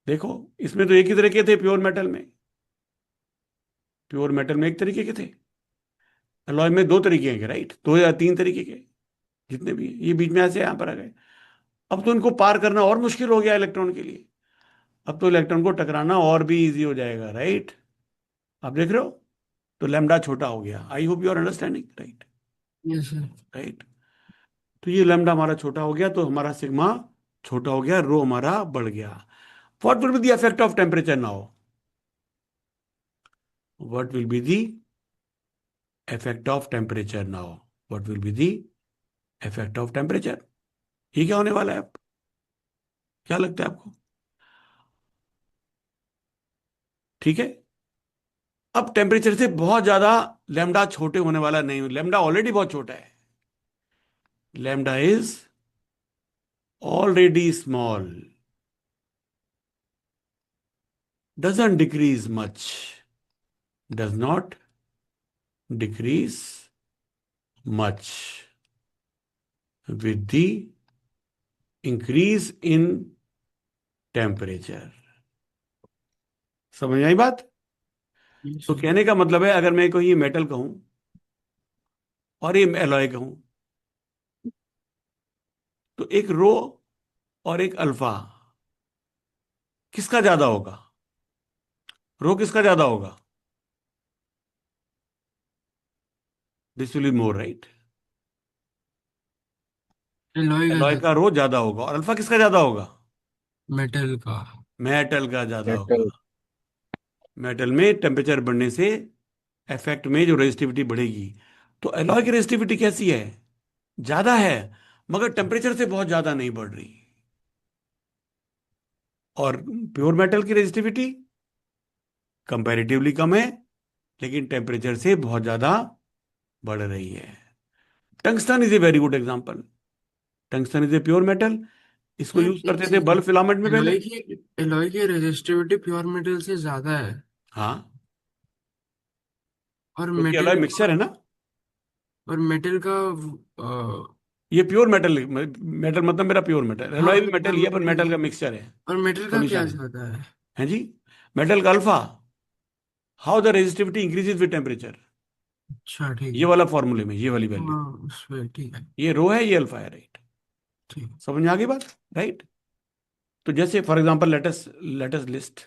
देखो, इसमें तो एक ही तरीके थे प्योर मेटल में, प्योर मेटल में एक तरीके के थे, अलॉय में दो तरीके के, राइट, दो या तीन तरीके के, जितने भी हैं। ये बीच में ऐसे यहां पर आ गए। अब तो इनको पार करना और मुश्किल हो गया इलेक्ट्रॉन के लिए। अब तो इलेक्ट्रॉन को टकराना और भी इजी हो जाएगा, राइट। आप देख रहे हो, तो लैम्डा छोटा हो गया। I hope you are understanding, right. Yes sir. Right. तो ये लैम्डा हमारा छोटा हो गया, तो हमारा सिग्मा छोटा हो गया, रो हमारा बढ़ गया। What will be the effect of temperature now, what will be the effect of temperature now, what will be the effect of temperature? ये क्या होने वाला है, अब क्या लगता है आपको? ठीक है। अब टेम्परेचर से बहुत ज्यादा लैम्डा छोटे होने वाला नहीं, लैम्डा ऑलरेडी बहुत छोटा है, lambda is already small, doesn't decrease much, does not decrease much with the increase in temperature। समझ आई बात? यस तो सर। कहने का मतलब है, अगर मैं कोई ये मेटल कहूं और ये एलॉय कहूं, तो एक रो और एक अल्फा, किसका ज्यादा होगा, रो किसका ज्यादा होगा? This will be more, right. Alloy का एलॉय का ज्यादा। रो ज्यादा होगा, और अल्फा किसका ज्यादा होगा? मेटल का। मेटल का ज्यादा मेटल। होगा। मेटल में टेम्परेचर बढ़ने से इफेक्ट में जो रेजिस्टिविटी बढ़ेगी। तो एलॉय की रेजिस्टिविटी कैसी है? ज्यादा है, मगर टेम्परेचर से बहुत ज्यादा नहीं बढ़ रही। और प्योर मेटल की रेजिस्टिविटी कंपैरेटिवली कम है, लेकिन टेम्परेचर से बहुत ज्यादा बढ़ रही है। Tungsten is a very good example. Tungsten is a pure metal. इसको यूज एक करते थे चीज, बल्ब फिलामेंट में पहले। एलॉय की रेजिस्टिविटी प्योर मेटल से ज्यादा है। हाँ, और क्योंकि एलॉय मेटल मिक्सचर है का, ना। और मेटल का ये प्योर मेटल, मेटल मतलब मेरा प्योर मेटल, हाँ एलॉय भी हाँ मेटल ही है, पर मेटल। मेटल का मिक्सचर है, और मेटल का क्या सोल्यूशन है। ज्यादा है? हैं जी? मेटल का alpha, how the resistivity increases with temperature. अच्छा ठीक ये है। वाला फॉर्मूले में ये वाली वैल्यू, हाँ उसमें ठीक है। ये रो है, ये अल्फा है, राइट। ठीक है। समझ में आ गई बात, राइट। तो जैसे फॉर एग्जांपल लेटस लिस्ट।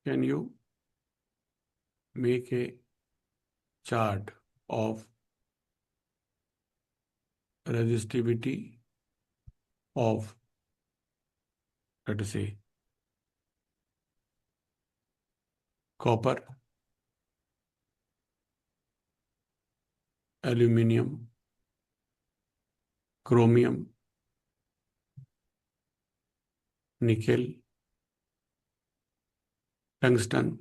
Can you make a chart of resistivity of, let us say, copper, aluminium, chromium, nickel, tungsten.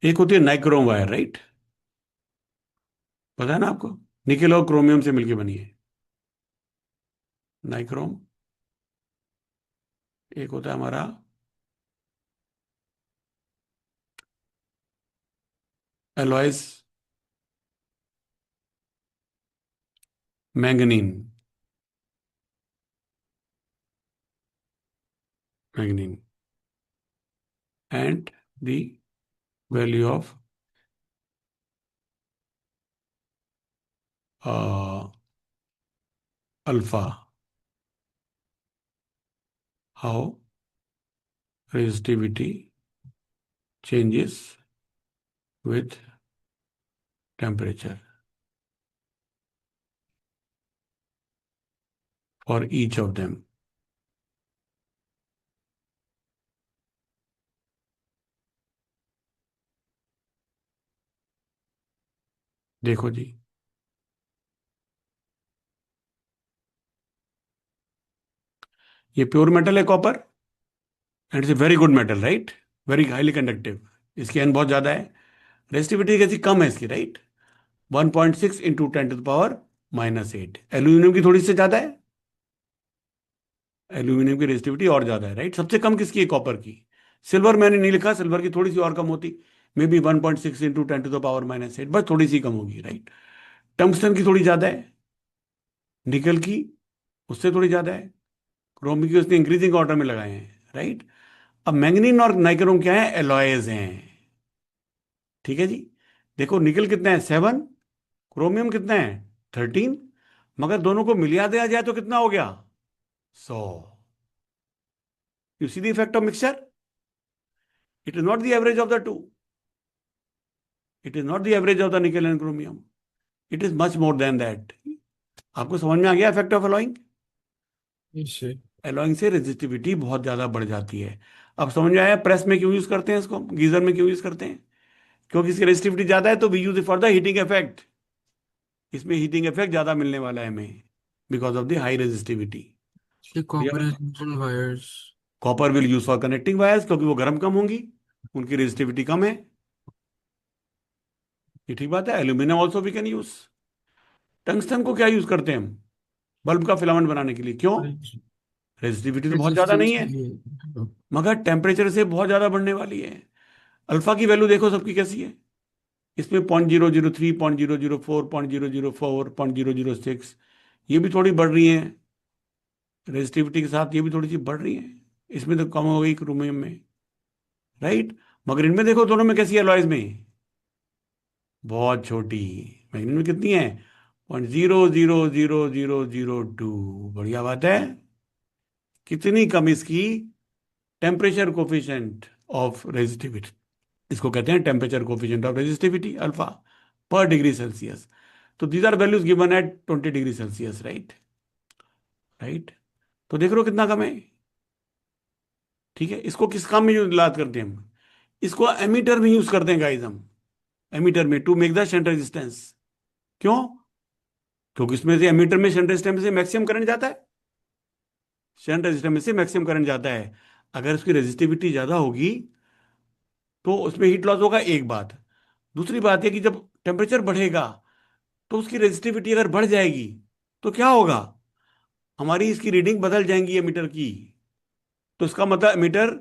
एक होती है नाइक्रोम वायर, राइट। पता है ना आपको, निकेल और क्रोमियम से मिलके बनी है नाइक्रोम। एक होता है हमारा alloys manganin, manganin, and the value of alpha, how resistivity changes with temperature for each of them। देखो जी, ये प्योर मेटल है copper, and it's a very good metal, right. Very highly conductive. इसकी N बहुत ज्यादा है, resistivity कैसी कम है इसकी, राइट। 1.6 इंटू 10⁻⁻8। एल्यूमिनियम की थोड़ी सी ज्यादा है, एल्यूमिनियम की रेजिस्टिविटी और ज्यादा है, राइट। सबसे कम किसकी है? कॉपर की। सिल्वर मैंने नहीं लिखा, सिल्वर की थोड़ी सी और कम होती, मे बी 1.6 इंटू 10⁻⁻8, बस थोड़ी सी कम होगी, राइट। टंगस्टन की थोड़ी ज्यादा है, निकल की उससे थोड़ी ज्यादा है, क्रोम की उसने इंक्रीजिंग ऑर्डर में लगाए हैं, राइट। अब मैंगनीन और नाइक्रोम क्या है? एलॉयज हैं, ठीक है जी। देखो निकल कितना है? 7। क्रोमियम कितना है? 13। मगर दोनों को मिला दिया जाए तो कितना हो गया? 100। You see the effect of mixture. It is not the average of the two, it is not the average of the निकल and chromium, it is much more than that. आपको समझ में आ गया इफेक्ट ऑफ अलॉइंग? इससे alloying से resistivity बहुत ज्यादा बढ़ जाती है। अब समझ में आया प्रेस में क्यों यूज करते हैं इसको, गीजर में क्यों यूज करते हैं? क्योंकि इसकी रेजिस्टिविटी ज्यादा है, तो we use it for the heating effect. इसमें हीटिंग इफेक्ट ज्यादा मिलने वाला है हमें, because of the high resistivity. Copper wires. Copper will use for connecting wires, क्योंकि वो गर्म कम होंगी, उनकी रेजिस्टिविटी कम है। ये ठीक बात है। Aluminium also we can use. Tungsten को क्या यूज करते हैं हम? बल्ब का फिलामेंट बनाने के लिए। क्यों? रेजिस्टिविटी तो बहुत ज्यादा नहीं रेजिस्टेंस है, के लिए। मगर टेम्परेचर से बहुत ज्यादा बढ़ने वाली है। अल्फा की वैल्यू देखो सबकी कैसी है। इसमें 0.003, 0.004, 0.004, 0.006, ये भी थोड़ी बढ़ रही है रेजिस्टिविटी के साथ, ये भी थोड़ी सी बढ़ रही है। इसमें तो कम हो गई क्रोमियम में, राइट। मगर इनमें देखो दोनों में कैसी है, अलॉयज में बहुत छोटी। मैग्नीन में कितनी है? 0.00002। बढ़िया बात है। कितनी कम इसकी टेम्परेचर कोफिशिएंट ऑफ रेजिस्टिविटी, इसको कहते हैं temperature coefficient of resistivity alpha per degree Celsius. तो these are values given at 20 degree Celsius, right. Right, तो देख रहे हो कितना कम है। ठीक है, इसको किस काम में यूज करते हैं हम? इसको एमीटर में यूज करते हैं गाइस हम, एमीटर में, to make the shunt resistance. क्यों? क्योंकि इसमें से एमीटर में शंट रेजिस्टेंस से मैक्सिमम करंट जाता है, शंट रेजिस्टेंस में से मैक्सिमम करंट जाता है। अगर उसकी रेजिस्टिविटी ज्यादा होगी तो उसमें हीट लॉस होगा, एक बात। दूसरी बात है कि जब टेम्परेचर बढ़ेगा तो उसकी रेजिस्टिविटी अगर बढ़ जाएगी तो क्या होगा, हमारी इसकी रीडिंग बदल जाएंगी एमीटर की। तो इसका मतलब एमीटर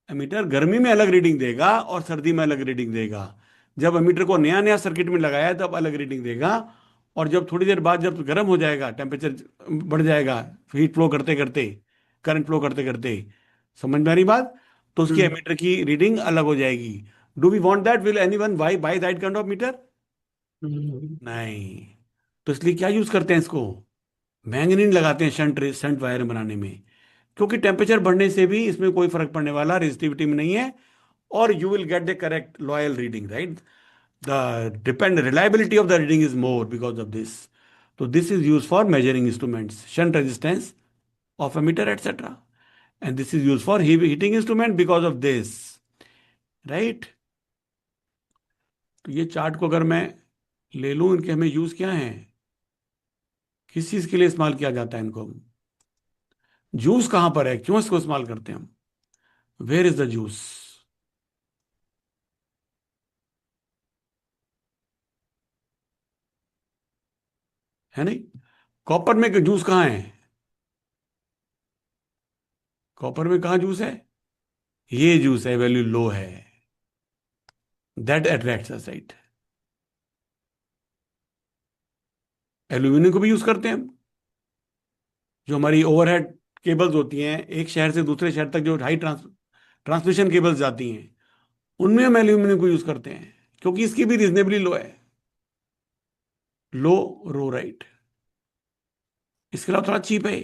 एमीटर गर्मी में अलग रीडिंग देगा और सर्दी में अलग रीडिंग देगा। जब एमीटर को नया नया सर्किट में लगाया तब अलग रीडिंग देगा, और जब थोड़ी देर बाद जब गर्म हो जाएगा, टेम्परेचर बढ़ जाएगा, हीट फ्लो करते करते, करंट फ्लो करते करते, समझ में आ रही बात, तो उसकी हम्म। एमीटर की रीडिंग अलग हो जाएगी। Do we want that? Will anyone buy that kind of meter? Hmm. नहीं। तो इसलिए क्या यूज करते हैं इसको, मैंगनीन लगाते हैं शंट वायर बनाने में, क्योंकि टेम्परेचर बढ़ने से भी इसमें कोई फर्क पड़ने वाला रेजिस्टिविटी में नहीं है, और you will get the correct loyal reading, right? The reliability of the reading is more because of this. So this is used for measuring instruments, shunt resistance of ammeter, etc. And this is used for heating instrument because of this, right? तो ये chart को अगर मैं ले लूं, इनके हमें use क्या है, किस चीज के लिए इस्तेमाल किया जाता है इनको, जूस कहां पर है, क्यों इसको इस्तेमाल करते हैं हम, वेयर इज द जूस? है नहीं, कॉपर में जूस कहाँ है, कॉपर में कहाँ जूस है, ये जूस है, वैल्यू लो है, that attracts us, right. Aluminium को भी यूज करते हैं हम, जो हमारी ओवरहेड केबल्स होती हैं एक शहर से दूसरे शहर तक, जो हाई ट्रांसमिशन केबल्स जाती हैं, उनमें हम एल्यूमिनियम को यूज करते हैं, क्योंकि इसकी भी रीजनेबली लो है, लो रो, राइट। इसके अलावा थोड़ा चीप है।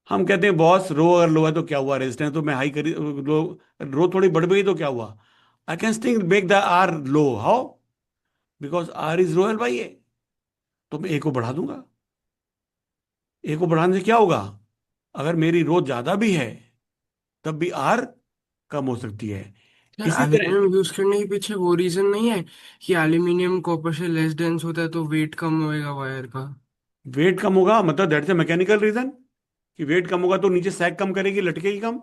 हम कहते हैं बॉस रो अगर लो है तो क्या हुआ, रेजिस्टेंस तो मैं हाई करी, रो थोड़ी बढ़ गई तो क्या हुआ, I can still make the R low, how? Because R is rho L by A. तो मैं ए को बढ़ा दूंगा, ए को बढ़ाने से क्या होगा, अगर मेरी रो ज्यादा भी है तब भी आर कम हो सकती है। यार इसी तरह एल्यूमिनियम यूज करने के पीछे वो रीजन नहीं है कि एल्यूमिनियम कॉपर से लेस डेंस होता है तो वेट कम होएगा वायर का? वेट कम होगा, मतलब दैट्स ए मैकेनिकल रीजन, कि वेट कम होगा तो नीचे सैग कम करेगी, लटकेगी कम।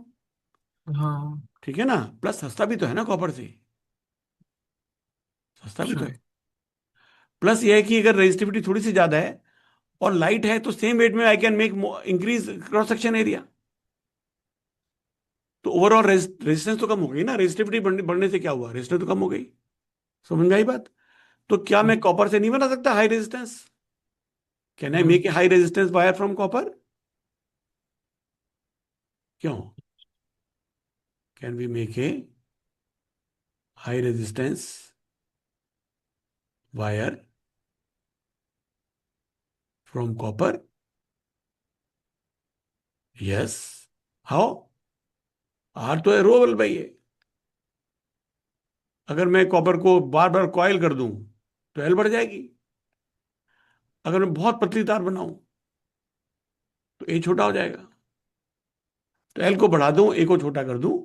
हाँ। ठीक है ना, प्लस सस्ता भी तो है ना कॉपर से, सस्ता भी तो अच्छा। है। प्लस ये है कि अगर रेजिस्टिविटी थोड़ी सी ज्यादा है और लाइट है तो सेम वेट में I can make increase cross section area, तो ओवरऑल रेजिस्टेंस तो कम हो गई ना, रेजिस्टिविटी बढ़ने से क्या हुआ, रेजिस्टेंस तो कम हो गई। समझ में आई बात? तो क्या मैं कॉपर से नहीं बना सकता high resistance? Can I hmm. Make a high resistance wire from copper? क्यों? Can we make a high resistance wire from copper? Yes. How? R तो है रोबल भाई है, अगर मैं कॉपर को बार बार कॉइल कर दूं तो एल बढ़ जाएगी, अगर मैं बहुत पतली तार बनाऊं तो ए छोटा हो जाएगा। तो एल को बढ़ा दूं, ए को छोटा कर दूं,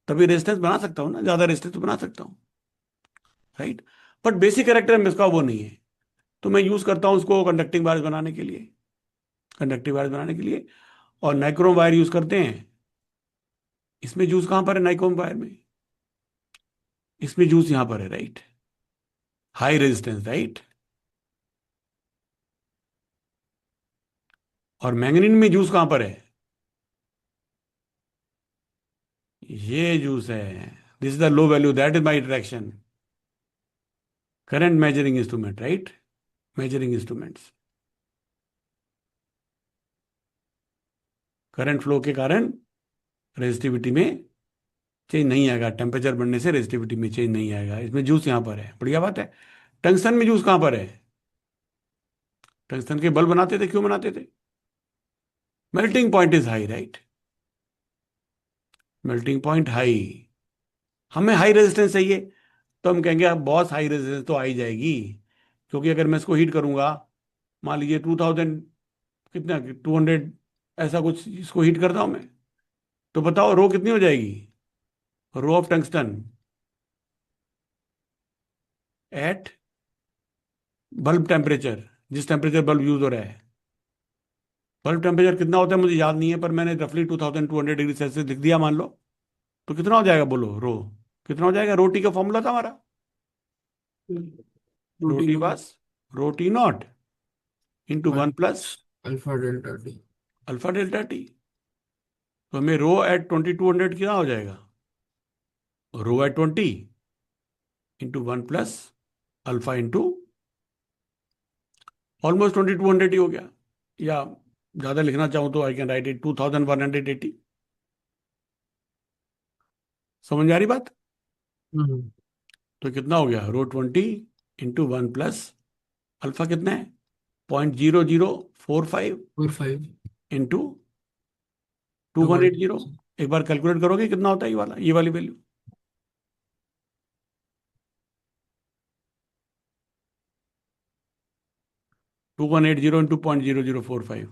तभी रेजिस्टेंस बना सकता हूं ना, ज्यादा रेजिस्टेंस तो बना सकता हूं, राइट। बट बेसिक कैरेक्टर में इसका वो नहीं है, तो मैं यूज करता हूं उसको कंडक्टिंग वायर्स बनाने के लिए, कंडक्टिव वायर्स बनाने के लिए, और नाइक्रोम वायर यूज करते हैं। इसमें जूस कहां पर है नाइक्रोम वायर में, इसमें जूस यहां पर है, राइट, हाई रेजिस्टेंस, राइट। और मैंगनीन में जूस कहां पर है, ये जूस है, this is the low value, that is my direction, current measuring instrument, right, measuring instruments, current flow के कारण रेजिस्टिविटी में चेंज नहीं आएगा, टेम्परेचर बढ़ने से रेजिस्टिविटी में चेंज नहीं आएगा। इसमें जूस यहां पर है, बढ़िया बात है। टंगस्टन में जूस कहां पर है, टंगस्टन के बल्ब बनाते थे, क्यों बनाते थे, melting point is high, right? Melting point high, हमें हाई रेजिस्टेंस चाहिए, तो हम कहेंगे अब बॉस हाई रेजिस्टेंस तो आ ही जाएगी, क्योंकि अगर मैं इसको हीट करूंगा, मान लीजिए 2000, कितना 200, ऐसा कुछ इसको हीट करता हूं मैं, तो बताओ रो कितनी हो जाएगी? Rho of tungsten at bulb temperature, जिस टेम्परेचर बल्ब यूज हो रहा है, बल्ब टेम्परेचर कितना होता है मुझे याद नहीं है, पर मैंने रफली 2200 डिग्री सेल्सियस लिख दिया मान लो, तो कितना हो जाएगा बोलो रो? कितना हो जाएगा? रोटी का फॉर्मूला था हमारा, रोटी रोटी का बस, rho T naught into one plus alpha delta T. Alpha delta T. तो हमें रो एट 2200 कितना हो जाएगा? Rho at 20 into one plus alpha into almost 2200 ही हो गया, या ज्यादा लिखना चाहूं तो आई कैन राइट इट 2180। समझ में आ रही बात? हम्म। तो कितना हो गया? रो 20 इंटू वन प्लस अल्फा कितना है? 0.0045 और 5। इंटू 2180। एक बार कैलकुलेट करोगे कितना होता है ये वाली वैल्यू? 2180 इंटू 0.0045।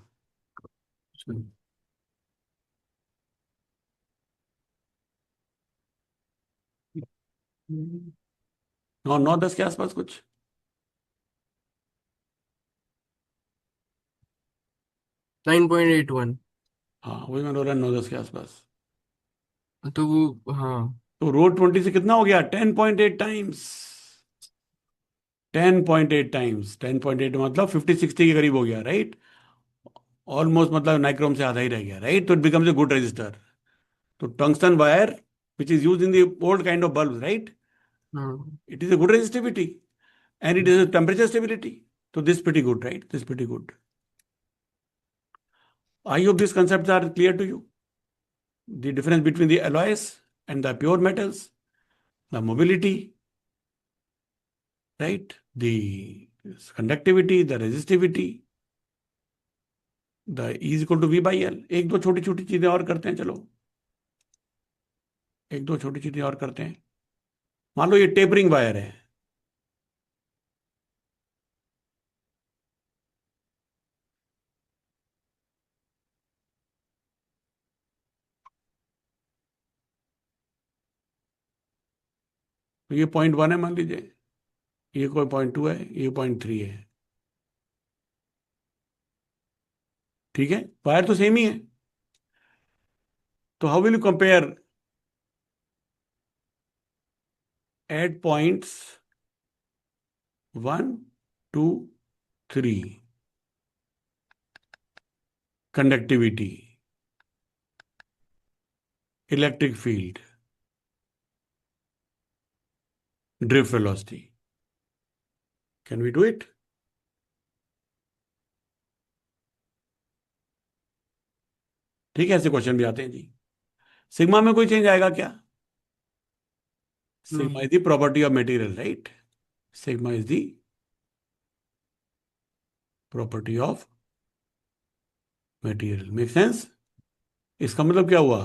नौ नौ दस के आसपास कुछ। 9.81। हाँ वही मैंने बोला, 9 10 के आसपास। तो वो हाँ। तो रो 20 से कितना हो गया? 10.8 टाइम्स। 10.8 टाइम्स, 10.8 मतलब 50 60 के करीब हो गया, राइट? ऑलमोस्ट मतलब नाइक्रोम से आधा ही रह गया, राइट? तो it becomes a good resistor. तो tungsten wire which is use in the old kind of bulb, right, हाँ। it is a good resistivity and it is a temperature stability. So this pretty good, right? This pretty good. I hope these concepts are clear to you. The difference between the alloys and the pure metals, the mobility, right? The conductivity, the resistivity, the E is equal to V by L. एक दो छोटी छोटी चीजें और करते हैं, चलो एक दो छोटी चीजें और करते हैं। मान लो ये टेपरिंग वायर है, तो ये .1 है मान लीजिए, ये कोई .2 है, ये .3 है, ठीक है? वायर तो सेम ही है। तो how will you compare at points 1 2 3? Conductivity, electric field, drift velocity, can we do it? ठीक है, ऐसे क्वेश्चन भी आते हैं जी। सिग्मा में कोई चेंज आएगा क्या? सिग्मा नहीं। Is the property of material, right? Sigma is the property of material, make sense? इसका मतलब क्या हुआ?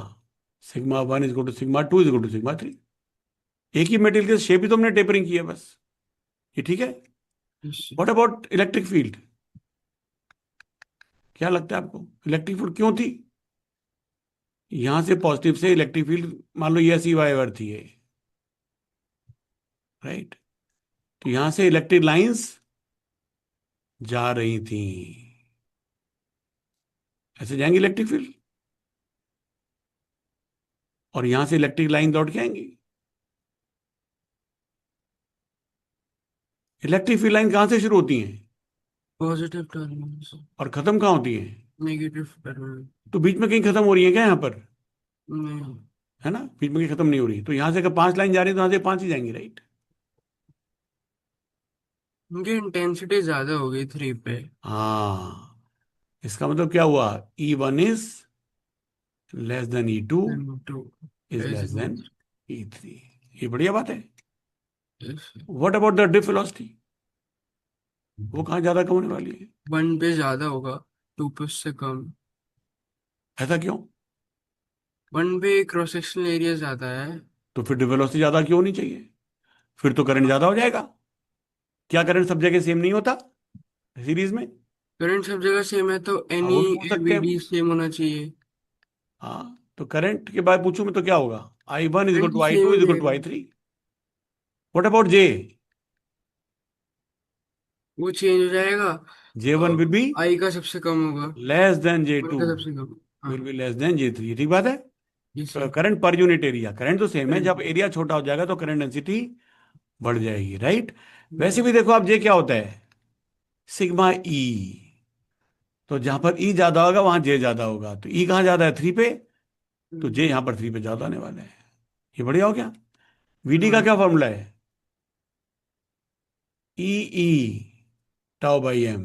Sigma 1 is equal to sigma 2 is equal to sigma 3। एक ही मटेरियल के शेप ही तो हमने टेपरिंग की है बस, ये ठीक है। What about electric field? क्या लगता है आपको इलेक्ट्रिक फील्ड क्यों थी? यहां से पॉजिटिव से इलेक्ट्रिक फील्ड, मान लो ये ऐसी वायर थी ये, राइट? तो यहां से इलेक्ट्रिक लाइंस जा रही थी, ऐसे जाएंगी इलेक्ट्रिक फील्ड, और यहां से इलेक्ट्रिक लाइन लौट के आएंगी। इलेक्ट्रिक फील्ड लाइन कहां से शुरू होती हैं पॉजिटिव टर्मिनल से और खत्म कहां होती हैं? Negative terminal. तो बीच में कहीं खत्म हो रही है क्या यहाँ पर? नहीं, है ना, बीच में कहीं खत्म नहीं हो रही। तो यहां से अगर 5 लाइन जा रही है तो यहां से 5 ही जाएंगी, राइट? उनकी इंटेंसिटी ज्यादा हो गई 3 पे। हाँ, इसका मतलब क्या हुआ? E1 is less than E2 2 is is less equal. Than E3। ये बढ़िया बात है। Yes. What about the drift velocity? वो कहाँ ज्यादा कम होने वाली है? 1 पे ज्यादा होगा, 2 पे उससे कम। ऐसा क्यों? वन पे क्रॉस सेक्शनल एरिया ज्यादा है। तो फिर वेलोसिटी ज्यादा क्यों नहीं चाहिए? फिर तो करंट ज्यादा हो जाएगा। क्या करंट सब जगह सेम नहीं होता सीरीज में? करंट सब जगह सेम है तो हाँ, एनी वो भी बोल सकते हैं। वीडी सेम होना चाहिए। हाँ, तो करंट के बाद पूछूं मैं तो क्या होगा? I1 is equal current to तो आई सेम टू ही इज इक्वल टू देगा। I3। What about J? वो चेंज हो जाएगा। J1 विल बी आई का सबसे कम होगा। लेस देन वन J2, का सबसे कम। हाँ। Will be less than J3। ठीक बात है। ये तो सही। Current per unit area, current तो सेम है, जब हम्म। एरिया छोटा हो जाएगा तो करंट डेंसिटी बढ़ जाएगी, राइट? वैसे हम्म। भी देखो आप, जे क्या होता है? सिग्मा ई। तो जहां पर ई ज्यादा होगा वहां जे ज्यादा होगा, तो ई कहाँ ज्यादा है? 3 पे। तो जे यहां पर 3 पे ज्यादा आने वाला है। ये बढ़िया हो गया। वीडी का हाँ क्या फॉर्मूला है? ई ई टाउ बाई एम।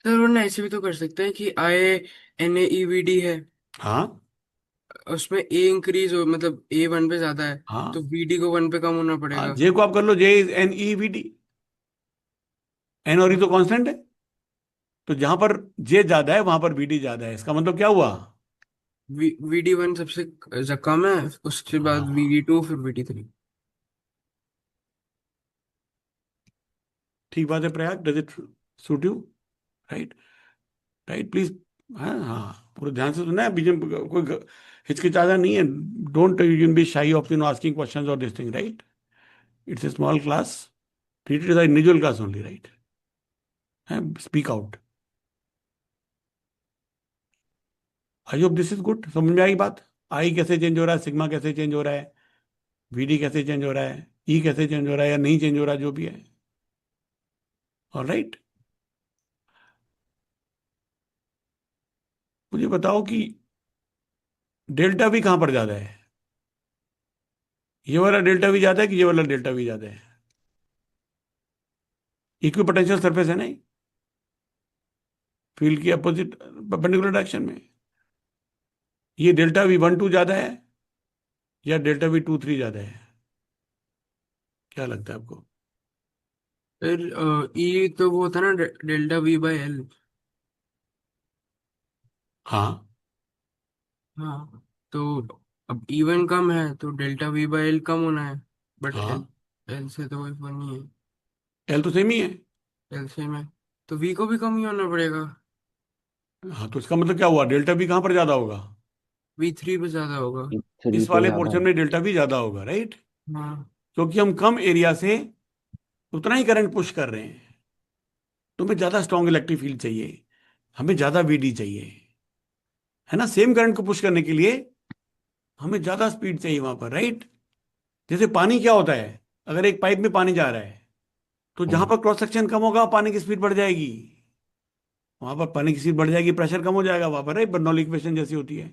सर, वरना ऐसे भी तो कर सकते हैं कि I n A E V d है। हाँ उसमें ए इंक्रीज हो, मतलब ए वन पे ज्यादा है तो हाँ वी डी को वन पे कम होना हाँ, पड़ेगा। जे को आप कर लो, J is N E we D. N और ई तो कांस्टेंट है। तो जहां पर जे ज्यादा है वहां पर वीडी ज्यादा है, इसका मतलब क्या हुआ? वी डी वन सबसे कम है, उसके बाद वी हाँ, डी टू, फिर वी डी थ्री। ठीक बात है Prayag. Does it suit you? Right, right please. हाँ हाँ, पूरे ध्यान से सुनना है, बीच में कोई हिचकिचाना नहीं है। Don't you can be shy of asking questions और this thing, right? It's a small class, treat it as individual class only, right? Speak out. I hope this is good. समझ में आई बात? आई कैसे चेंज हो रहा है, सिग्मा कैसे change हो रहा है, वीडी कैसे चेंज हो रहा है, ई कैसे चेंज हो रहा है या नहीं चेंज हो रहा है, जो भी है। All right. मुझे बताओ कि डेल्टा वी कहां पर ज्यादा है? ये वाला डेल्टा वी ज्यादा है कि ये वाला डेल्टा वी ज्यादा है? इक्वी पोटेंशियल सरफेस है नहीं, फील्ड की अपोजिट परपेंडिकुलर डायरेक्शन में। ये डेल्टा वी वन टू ज्यादा है या डेल्टा वी टू थ्री ज्यादा है? क्या लगता है आपको? फिर ई तो वो होता है ना, डेल्टा वी बाई एल। हाँ हाँ। तो अब इवन कम है तो डेल्टा वी बाई एल कम होना है। बट हाँ, एल, एल से तो कोई फर्क नहीं है। एल तो सेम ही है। एल से में तो वी को भी कम ही होना पड़ेगा। हाँ, तो इसका मतलब क्या हुआ? डेल्टा वी कहां पर ज्यादा होगा? वी थ्री पे ज्यादा होगा। थ्री इस पे वाले ज्यादा पोर्शन है। में डेल्टा वी ज्यादा होगा, राइट? हाँ। क्योंकि हम कम एरिया से उतना ही करंट पुश कर रहे हैं। तुम्हें ज्यादा स्ट्रॉन्ग इलेक्ट्रिक फील्ड चाहिए, हमें ज्यादा वीडी चाहिए, है ना? सेम करंट को पुश करने के लिए हमें ज्यादा स्पीड चाहिए वहां पर, राइट? जैसे पानी क्या होता है? अगर एक पाइप में पानी जा रहा है तो जहां हम्म, पर क्रॉस सेक्शन कम होगा पानी की स्पीड बढ़ जाएगी। वहां पर पानी की स्पीड बढ़ जाएगी, प्रेशर कम हो जाएगा वहां पर, राइट? बर्नौली इक्वेशन जैसी होती है।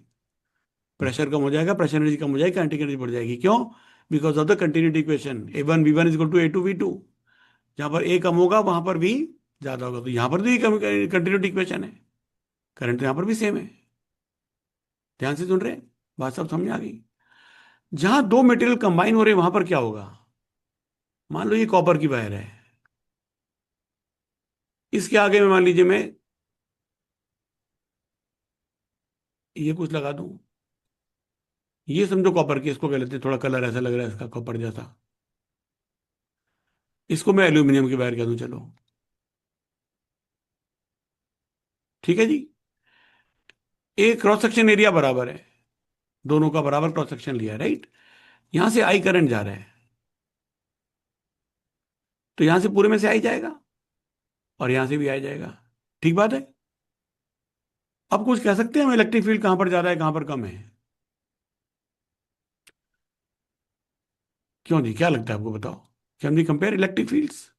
प्रेशर कम हो जाएगा, प्रेशर एनर्जी कम हो जाएगी, काइनेटिक एनर्जी बढ़ जाएगी। क्यों? Because of the continuity equation, A1 V1 is equal to A2 V2। जहां पर ए कम होगा वहां पर भी ज्यादा होगा, तो यहां पर भी कंटिन्यूटी इक्वेशन है। करंट तो यहां पर भी सेम है। ध्यान से सुन रहे हैं? बात सब समझ में आ गई? जहां दो मटेरियल कंबाइन हो रहे हैं वहां पर क्या होगा? मान लो ये कॉपर की वायर है, इसके आगे में मान लीजिए मैं ये कुछ लगा दूं। ये समझो कॉपर की, इसको कह लेते हैं, थोड़ा कलर ऐसा लग रहा है इसका कॉपर जैसा। इसको मैं एल्यूमिनियम की वायर कह दूं, चलो। ठीक है जी। एक क्रॉस सेक्शन एरिया बराबर है, दोनों का बराबर क्रॉस सेक्शन लिया, राइट? यहां से आई करंट जा रहा है, तो यहां से पूरे में से आई जाएगा और यहां से भी आई जाएगा। ठीक बात है। अब कुछ कह सकते हैं हम, इलेक्ट्रिक फील्ड कहां पर ज्यादा है कहां पर कम है? क्यों जी, क्या लगता है आपको? बताओ। Can we compare electric fields?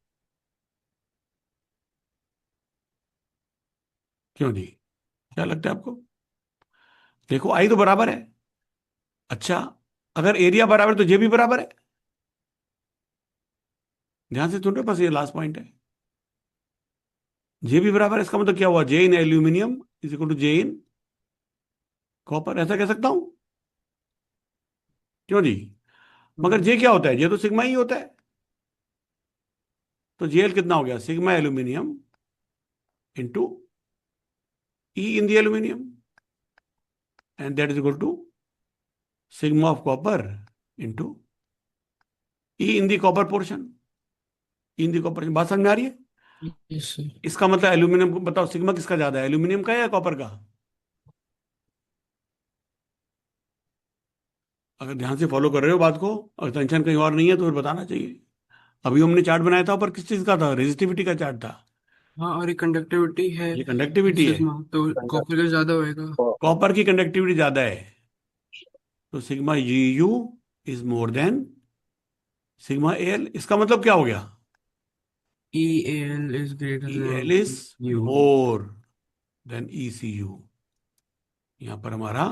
क्यों जी, क्या लगता है आपको? देखो आई तो बराबर है। अच्छा, अगर एरिया बराबर है तो जे भी बराबर है। ध्यान से सुन रहे हो? बस ये लास्ट पॉइंट है। जे भी बराबर है, इसका मतलब क्या हुआ? J in aluminium is equal to J in copper, ऐसा कह सकता हूं। क्यों जी? मगर जे क्या होता है? जे तो सिग्मा ही होता है। तो जेल कितना हो गया? Sigma aluminium into E in the aluminium. and that is equal to sigma of copper into E in the copper portion. E in the copper portion. बात समझ में आ रही है? Yes sir. इसका मतलब एल्यूमिनियम को बताओ, सिग्मा किसका ज्यादा है, एल्यूमिनियम का या कॉपर का? अगर ध्यान से फॉलो कर रहे हो बात को, अगर टेंशन कहीं और नहीं है तो फिर बताना चाहिए। अभी हमने चार्ट बनाया था, पर किस चीज का था? रेजिस्टिविटी का चार्ट था। हाँ, और ये कंडक्टिविटी है ये कंडक्टिविटी है। सिग्मा, तो कॉपर का ज्यादा होएगा। कॉपर की कंडक्टिविटी ज्यादा है, तो sigma g u is more than sigma l. इसका मतलब क्या हो गया? E l is greater e than l is u. More than e c u. यहां पर हमारा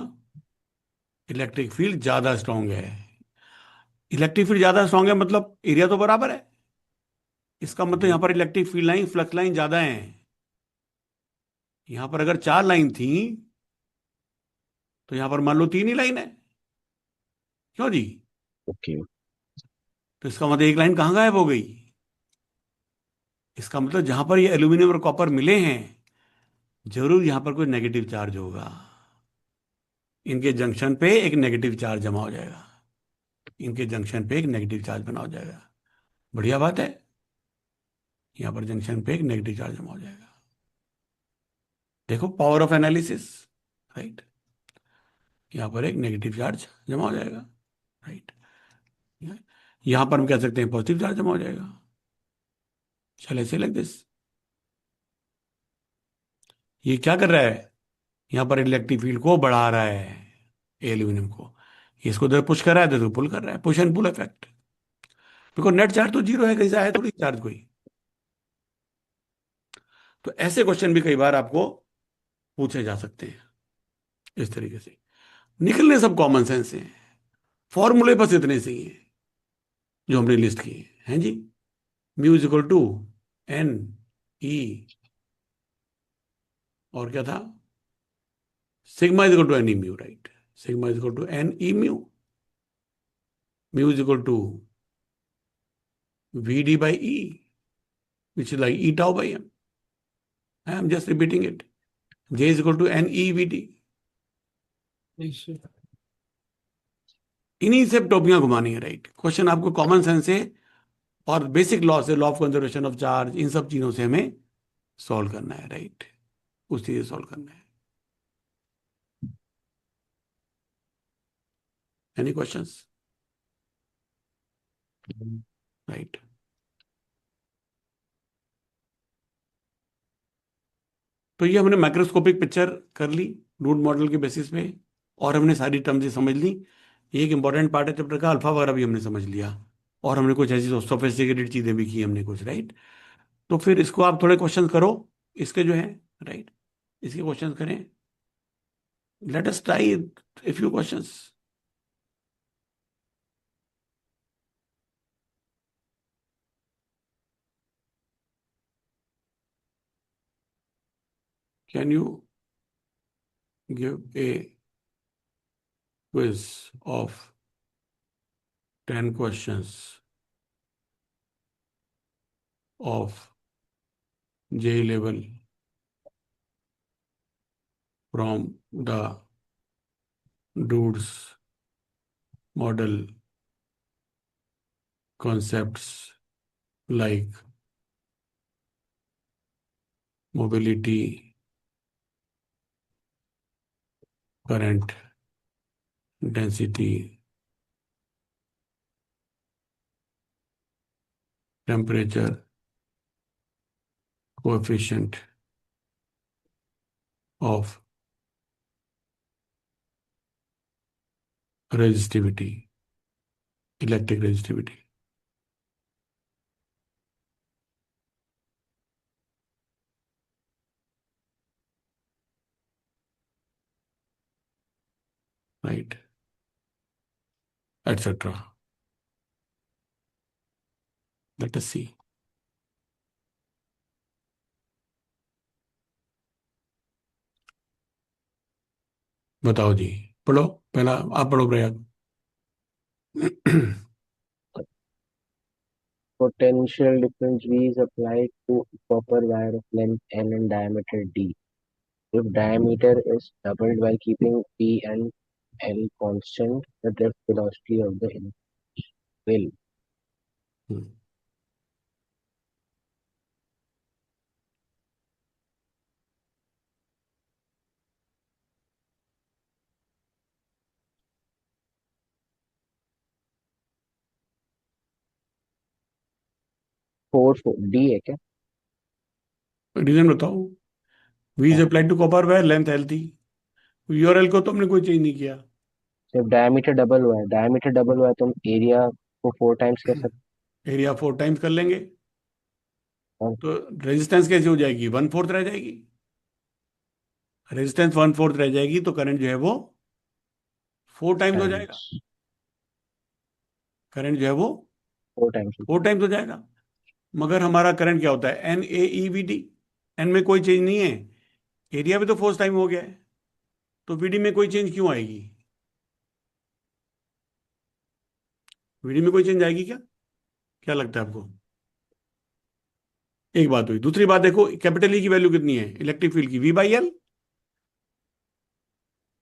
इलेक्ट्रिक फील्ड ज्यादा स्ट्रांग है। इलेक्ट्रिक फील्ड ज्यादा स्ट्रांग है मतलब एरिया तो बराबर है। इसका मतलब यहां पर electric field line, flux line ज्यादा है। यहां पर अगर 4 लाइन थी तो यहां पर मान लो 3 ही लाइन है। क्यों जी? ओके। तो इसका मतलब एक लाइन कहां गायब हो गई? इसका मतलब जहां पर ये एल्यूमिनियम और कॉपर मिले हैं, जरूर यहां पर कोई नेगेटिव चार्ज होगा। इनके जंक्शन पे एक नेगेटिव चार्ज जमा हो जाएगा। इनके जंक्शन पे एक नेगेटिव चार्ज बना हो जाएगा। बढ़िया बात है। यहां पर जंक्शन पे एक नेगेटिव चार्ज जमा हो जाएगा। देखो पावर ऑफ एनालिसिस, राइट। यहां पर एक नेगेटिव चार्ज जमा हो जाएगा, राइट। यहां पर हम कह सकते हैं पॉजिटिव चार्ज जमा हो जाएगा। चल ऐसे लाइक दिस। ये क्या कर रहा है? यहां पर इलेक्ट्रिक फील्ड को बढ़ा रहा है, एल्यूमिनियम को। इसको उधर पुश कर रहा है तो पुल कर रहा है, push and pull effect. Because net charge तो जीरो है, कहीं से आया थोड़ी चार्ज कोई। तो ऐसे क्वेश्चन भी कई बार आपको पूछे जा सकते हैं इस तरीके से। निकलने सब कॉमन सेंस से हैं, फॉर्मूले बस इतने से ही हैं जो हमने लिस्ट किए हैं जी। Mu is equal to N ई, और क्या था? Sigma is equal to N E mu, right. Sigma is equal to N E mu. Mu is equal to V D by E, which is like E tau by M. I am just repeating it. J is equal to N E we D. Yes sir. इन्हीं से टोपियां घुमानी है, right. Question आपको common sense से और basic law से, law of conservation of charge, इन सब चीजों से हमें सॉल्व करना है, राइट। उसी से सॉल्व करना है। Any questions? राइट। तो ये हमने माइक्रोस्कोपिक पिक्चर कर ली रूट मॉडल के बेसिस पे, और हमने सारी टर्म्स समझ ली। एक इंपॉर्टेंट पार्ट है चैप्टर का, अल्फा वगैरह भी हमने समझ लिया, और हमने कुछ ऐसी सोफिस्टिकेटेड चीजें भी की हमने कुछ, राइट। तो फिर इसको आप थोड़े क्वेश्चन करो, इसके जो है, राइट। इसके क्वेश्चन करें। Let us try a few questions. Can you give a quiz of 10 questions of J level from the dude's model concepts like mobility, current, density, temperature, coefficient of resistivity, electric resistivity. Right, etc. Let us see. बताओ जी, पढ़ो। पहला आप पढ़ो Prayag. Potential difference V is applied to copper wire of length N and diameter D. If diameter is doubled by keeping P and L constant, the drift velocity of the inch will. Hmm, 4 D है क्या? Reason बताओ। V is हाँ, applied to copper wire, length l थी। URL को तो हमने कोई change नहीं किया। सिर्फ डायमीटर डबल हुआ है, डायमीटर डबल हुआ है तो हम एरिया को 4 टाइम्स कर सकते एरिया 4 टाइम्स कर लेंगे, हैं। तो रेजिस्टेंस कैसे हो जाएगी, 1/4 रह जाएगी। रेजिस्टेंस 1/4 रह जाएगी तो करंट जो है वो 4 टाइम्स हो जाएगा। टाइम्स, करंट जो है वो 4 टाइम्स। 4 टाइम्स हो जाएगा। मगर हमारा करंट क्या होता है, NaEVd। एन में कोई चेंज नहीं है, एरिया भी तो 4 टाइम हो गया है, तो वीडी में कोई चेंज क्यों आएगी? वीडी में कोई चेंज आएगी क्या? क्या लगता है आपको? एक बात हुई, दूसरी बात देखो, कैपिटल ई की वैल्यू कितनी है इलेक्ट्रिक फील्ड की, V/L।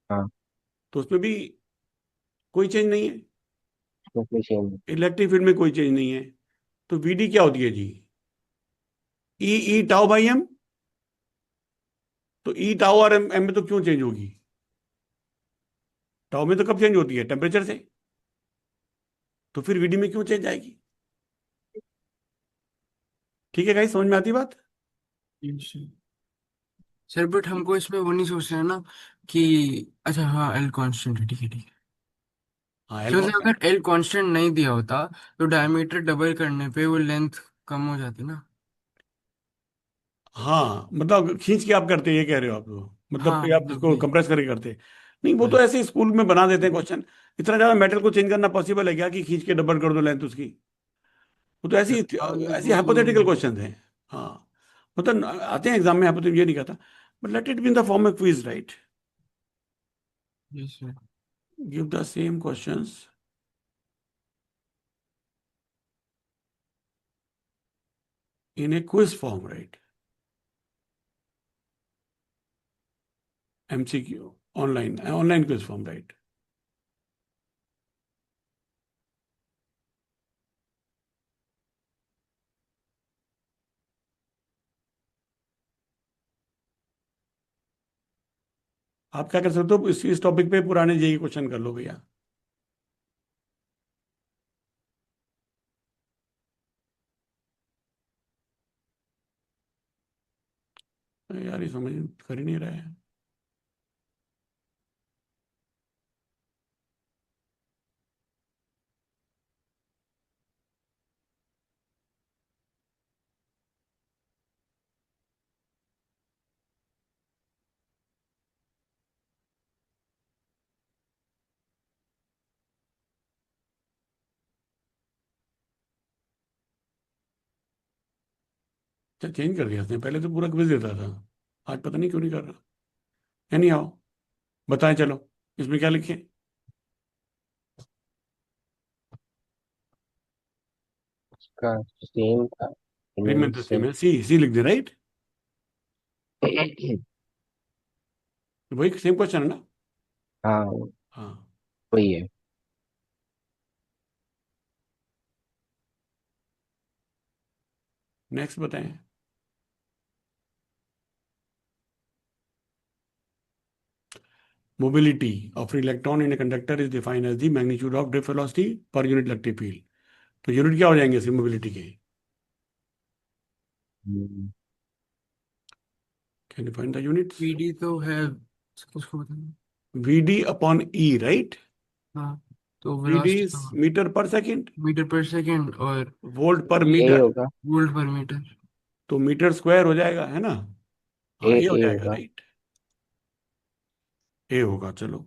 हाँ, तो उसमें भी कोई चेंज नहीं है, उसमें कोई चेंज नहीं। इलेक्ट्रिक फील्ड में कोई चेंज नहीं है। तो वीडी क्या होती है जी, E/τ/m। तो E/τ और M में तो क्यों चेंज होगी? टाउ में तो कब चेंज होती है, टेम्परेचर से। तो फिर वीडी में क्यों चेंज आएगी? ठीक है गाइस, समझ में आती है बात? सर बट हमको इसमें वो नहीं सोचना है ना कि अच्छा हाँ एल कांस्टेंट है, ठीक है ठीक है। हाँ, तो एल मतलब अगर एल कांस्टेंट नहीं दिया होता तो डायमीटर डबल करने पे वो लेंथ कम हो जाती ना। हाँ, मतलब खींच के आप करते, ये कह रहे हो आप लोग, मतलब हाँ कि आप मतलब इसको भी कंप्रेस करके करते। नहीं, वो तो बस। ऐसे ही स्कूल में बना देते हैं क्वेश्चन। इतना ज्यादा मेटल को चेंज करना पॉसिबल है क्या कि खींच के डबल कर दो लेंथ उसकी? वो तो ऐसी हाँ मतलब ऐसी वो तो हाइपोथेटिकल क्वेश्चन हैं। हाँ, मतलब आते हैं एग्जाम में, हाइपोथेटिकल, ये नहीं कहता, but let it be in the form of quiz, right? Yes sir. Give the same questions in A quiz form, right? MCQ, online online quiz form, right? आप क्या कर सकते हो, इस टॉपिक पे पुराने जेई क्वेश्चन कर लो भैया। यार ये समझ कर ही नहीं रहा है। अच्छा, चेंज कर दिया उसने, पहले तो पूरा क्विज देता था, आज पता नहीं क्यों नहीं कर रहा। एनी हाउ, बताएं चलो, इसमें क्या लिखे? उसका सेम था, पेमेंट इमेज तो से। सेम है, सी सी लिख दे, राइट? वही सेम क्वेश्चन है ना? हाँ, हाँ। वही है। नेक्स्ट बताएं। Mobility of electron in a conductor is defined as the magnitude of drift velocity per unit electric field. तो यूनिट क्या हो जाएंगे इसमें मोबिलिटी के? Hmm, can you find the units? पीडी तो है, उसको बताना। VD/E, right? हाँ तो VD वेलोसिटी इज का metre per second, metre per second और वोल्ट पर ए मीटर, होगा। वोल्ट पर मीटर। तो मीटर स्क्वायर हो जाएगा, है ना? ए हाँ, ये हो ए जाएगा, होगा। राइट? ए होगा, चलो।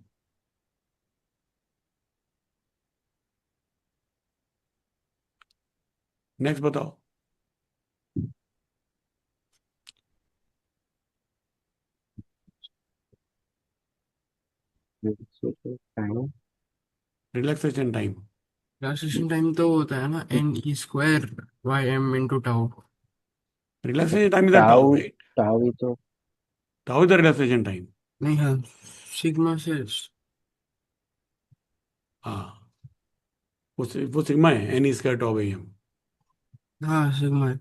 नेक्स्ट बताओ। Time. Relaxation time. Relaxation time तो होता है ना NE² by M into tau. Relaxation time is the tau, tau, right? Tau ही तो How is the relaxation time? नहीं हाँ सिग्मा से हाँ, वो सिग्मा है, n square tau by m. हाँ सिग्मा है।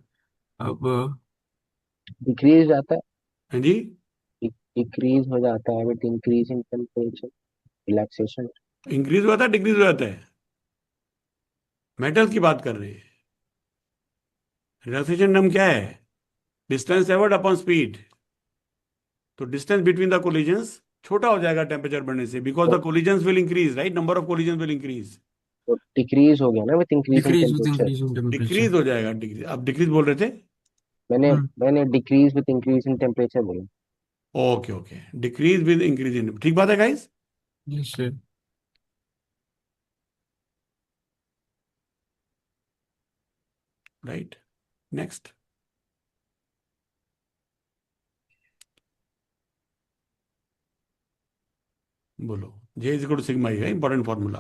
अब डिक्रीज जाता है, हाँ जी, डिक्रीज हो जाता है with increase in temperature, relaxation. Increase हुआ था डिक्रीज हो जाता है, मेटल की बात कर रहे हैं। रिलैक्सेशन टर्म क्या है? Distance Edward upon speed. तो डिस्टेंस बिटवीन द कोलिजन्स छोटा हो जाएगा टेम्परेचर बढ़ने से, बिकॉज तो the collisions will increase, right, number of collisions will increase. Decrease हो गया ना with increase in decrease with temperature. Increase in temperature. Decrease हो जाएगा, डिक्रीज, अब डिक्रीज बोल रहे थे। मैंने हम्म। मैंने decrease with increase in temperature बोला। Okay okay, decrease with increase in, ठीक बात है गाइस। जैसे राइट, नेक्स्ट बोलो। J is equal to sigma ही है इंपॉर्टेंट फॉर्मूला।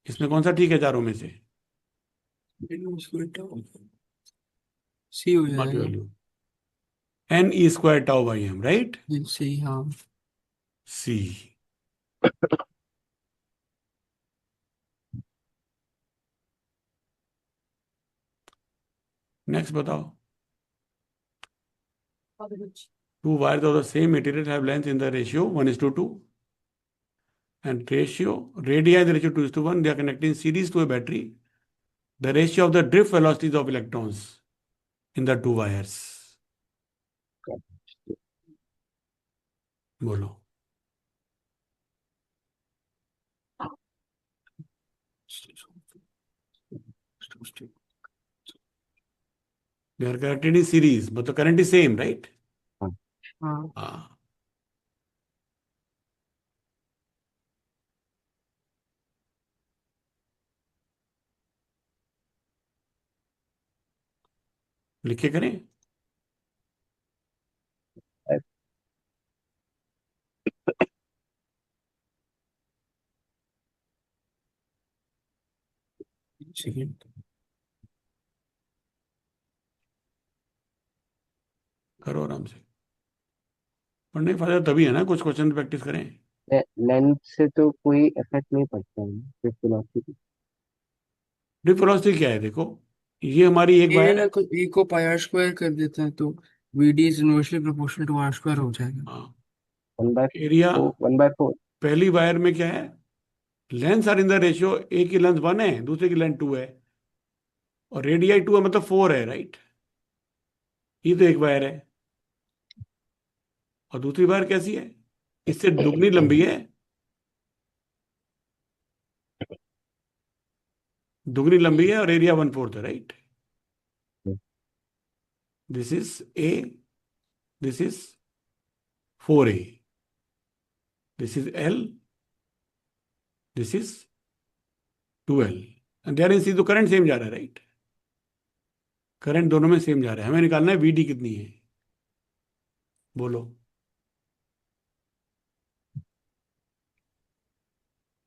इसमें कौन सा ठीक है चारों में से? सी हो सिग्मा की जाएगा। Value N E square tau by M, right. C हाँ। सी। नेक्स्ट बताओ। Two wires of the same material have length in the ratio 1:2, and radii in the ratio 2:1. They are connected in series to a battery. The ratio of the drift velocities of electrons in the two wires. बोलो। They are connected in series, but the current is same, right? हाँ, हाँ हाँ। लिख के करें। Second. करो आराम से, पढ़ने का फायदा तभी है ना, कुछ क्वेश्चन प्रैक्टिस करें। लेंथ से तो कोई इफेक्ट नहीं पड़ता है ड्रिफ्ट वेलोसिटी। ड्रिफ्ट वेलोसिटी क्या है? देखो, ये हमारी एक ये वायर है। ना कुछ ए को पाई आर स्क्वायर कर देते हैं तो v d is inversely proportional to r square हो जाएगा। हाँ, वन बाय एरिया। फोर, 1/4। पहली वायर में क्या है? Length are in the ratio, एक की लेंथ 1 है, दूसरे की लेंथ 2 है, और रेडियाई 2 है, मतलब 4 है, राइट। ये तो एक वायर है। और दूसरी वायर कैसी है? इससे दुगनी लंबी है। दुगनी लंबी है और एरिया 1/4 है, right. This is a, this is 4A, this is L, this is 2L, and there in C, तो करंट सेम जा रहा है, राइट। करंट दोनों में सेम जा रहा है, हमें निकालना है VD कितनी है, बोलो।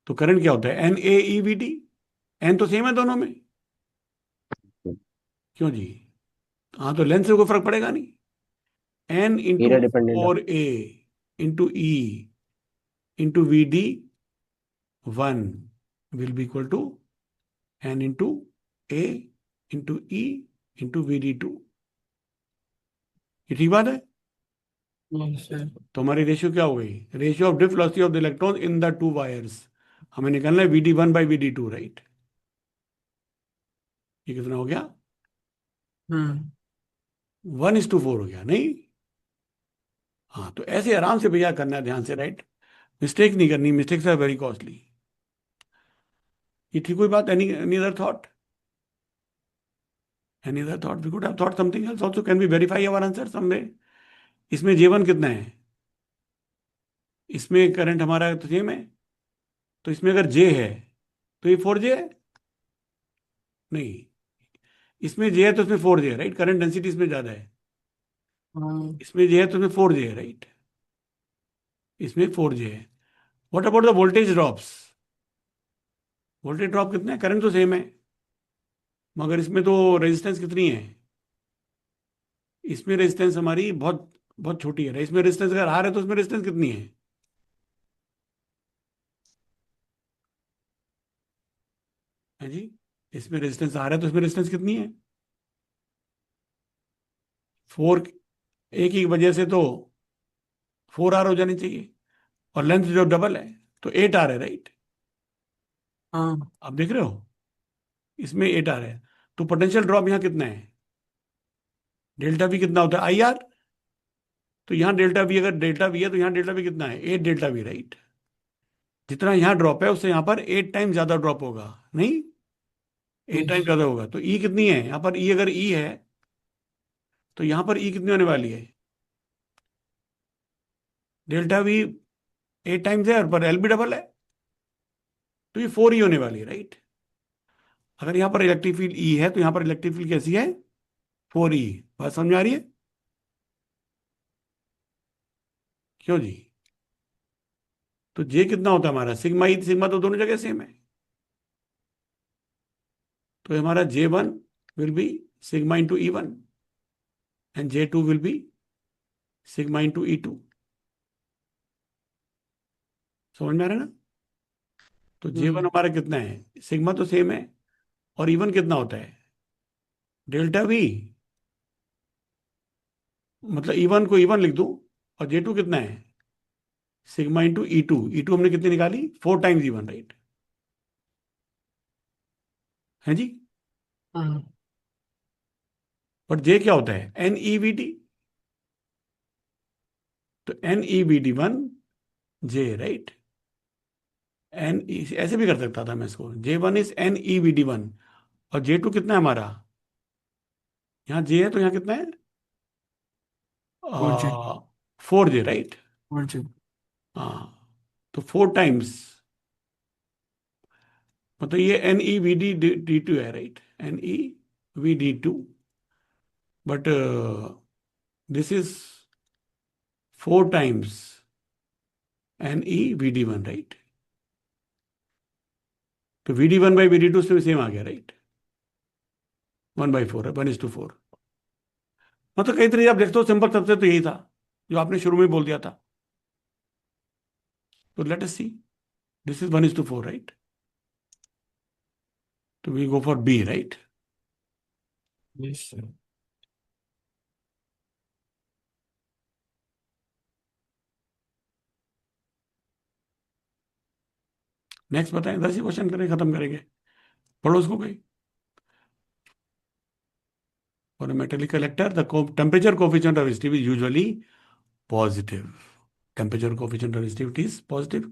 तो करंट क्या होता है? NaEVD। एन तो सेम है दोनों में, क्यों जी? हाँ, तो लेंथ से कोई फर्क पड़ेगा नहीं। N इंटू एरिया डिपेंडेंट है। 4A into E into VD 1 will be equal to N into A into E into VD2। ये ठीक बात है। तो हमारी रेशियो क्या हो गई? Ratio of drift velocity of the electron in the two wires. हमें निकालना है VD1/VD2, राइट। ये कितना हो गया? हम्म। 1:4 हो गया, नहीं? हाँ, तो ऐसे आराम से भैया करना है, ध्यान से, राइट। मिस्टेक नहीं करनी, मिस्टेक्स आर वेरी कॉस्टली। ये ठीक हुई बात? Any any other thought? Any other thought? We could have thought something else also. Can we verify our answer someway? इसमें J1 कितना है? इसमें करंट हमारा तो सेम है, तो इसमें अगर J है तो ये 4J है? नहीं, इसमें J है तो इसमें 4J है, राइट। करंट डेंसिटी इसमें ज्यादा है। हाँ इसमें J है तो इसमें 4J है, राइट। इसमें 4J है। What about the voltage drops? Voltage drop कितना है? करंट तो सेम है, मगर इसमें तो रेजिस्टेंस कितनी है? इसमें रेजिस्टेंस हमारी बहुत बहुत छोटी है। इसमें रेजिस्टेंस अगर आर है तो उसमें रेजिस्टेंस कितनी है जी? इसमें रेजिस्टेंस आर है तो इसमें रेजिस्टेंस कितनी है? 4। एक ही वजह से तो 4 आर हो जानी चाहिए, और लेंथ जो डबल है तो 8 आर है, राइट? हाँ। आप देख रहे हो, इसमें 8 आर है, तो पोटेंशियल ड्रॉप यहाँ कितना है? डेल्टा वी कितना होता है? I R. तो यहाँ डेल्टा वी, अगर डेल्टा वी है तो यहाँ डेल्टा वी कितना है? 8 डेल्टा वी, राइट? जितना यहाँ ड्रॉप है उससे यहाँ पर 8 टाइम ज्यादा ड्रॉप होगा, नहीं? 8 टाइम यस। ज्यादा होगा, तो ई कितनी है यहाँ पर? ई अगर ई है तो यहाँ पर ई कितनी होने वाली है? डेल्टा वी 8 टाइम्स है, और पर एल भी डबल है, तो ये 4 ई होने वाली है, राइट? अगर यहाँ पर इलेक्ट्रिक फील्ड ई है तो यहाँ पर इलेक्ट्रिक फील्ड कैसी है? 4 ई। बात समझ में आ रही है? क्यों जी? तो जे कितना होता है हमारा? सिग्मा ई, सिग्मा तो दोनों जगह सेम है, तो हमारा J1 will be sigma into E1, and J2 will be sigma into E2। समझ में आ रहा है ना? तो J1 हमारा कितना है? सिग्मा तो सेम है, और E1 कितना होता है? डेल्टा वी, मतलब E1 को E1 लिख दूं, और J2 कितना है? Sigma into E2। E2 हमने कितनी निकाली? 4 टाइम्स E1, राइट? है जी? हाँ। और J क्या होता है? NEVD। तो NEVD1 J, राइट? एन, ऐसे भी कर सकता था मैं इसको, J1 इज NEVD1, और J2 कितना है हमारा? यहाँ J है तो यहाँ कितना है? Four G. 4J, right? Four G. हाँ, तो 4 टाइम्स, मतलब ये NEVD2 है, right? NEVD2, but this is 4 times NEVD1, right? तो VD1/VD2 से सेम आ गया, राइट? 1/4 है, 1:4। मतलब कई तरीके आप देखते हो, सिंपल सबसे तो यही था जो आपने शुरू में बोल दिया था। तो let us see, this is 1:4, right? तो we go for B, right? Yes sir. Next बताएं, 10 ही क्वेश्चन करें, खत्म करेंगे। पढ़ो उसको कोई। For a metallic collector, the temperature coefficient of resistivity is usually positive. Temperature coefficient of resistivity is positive.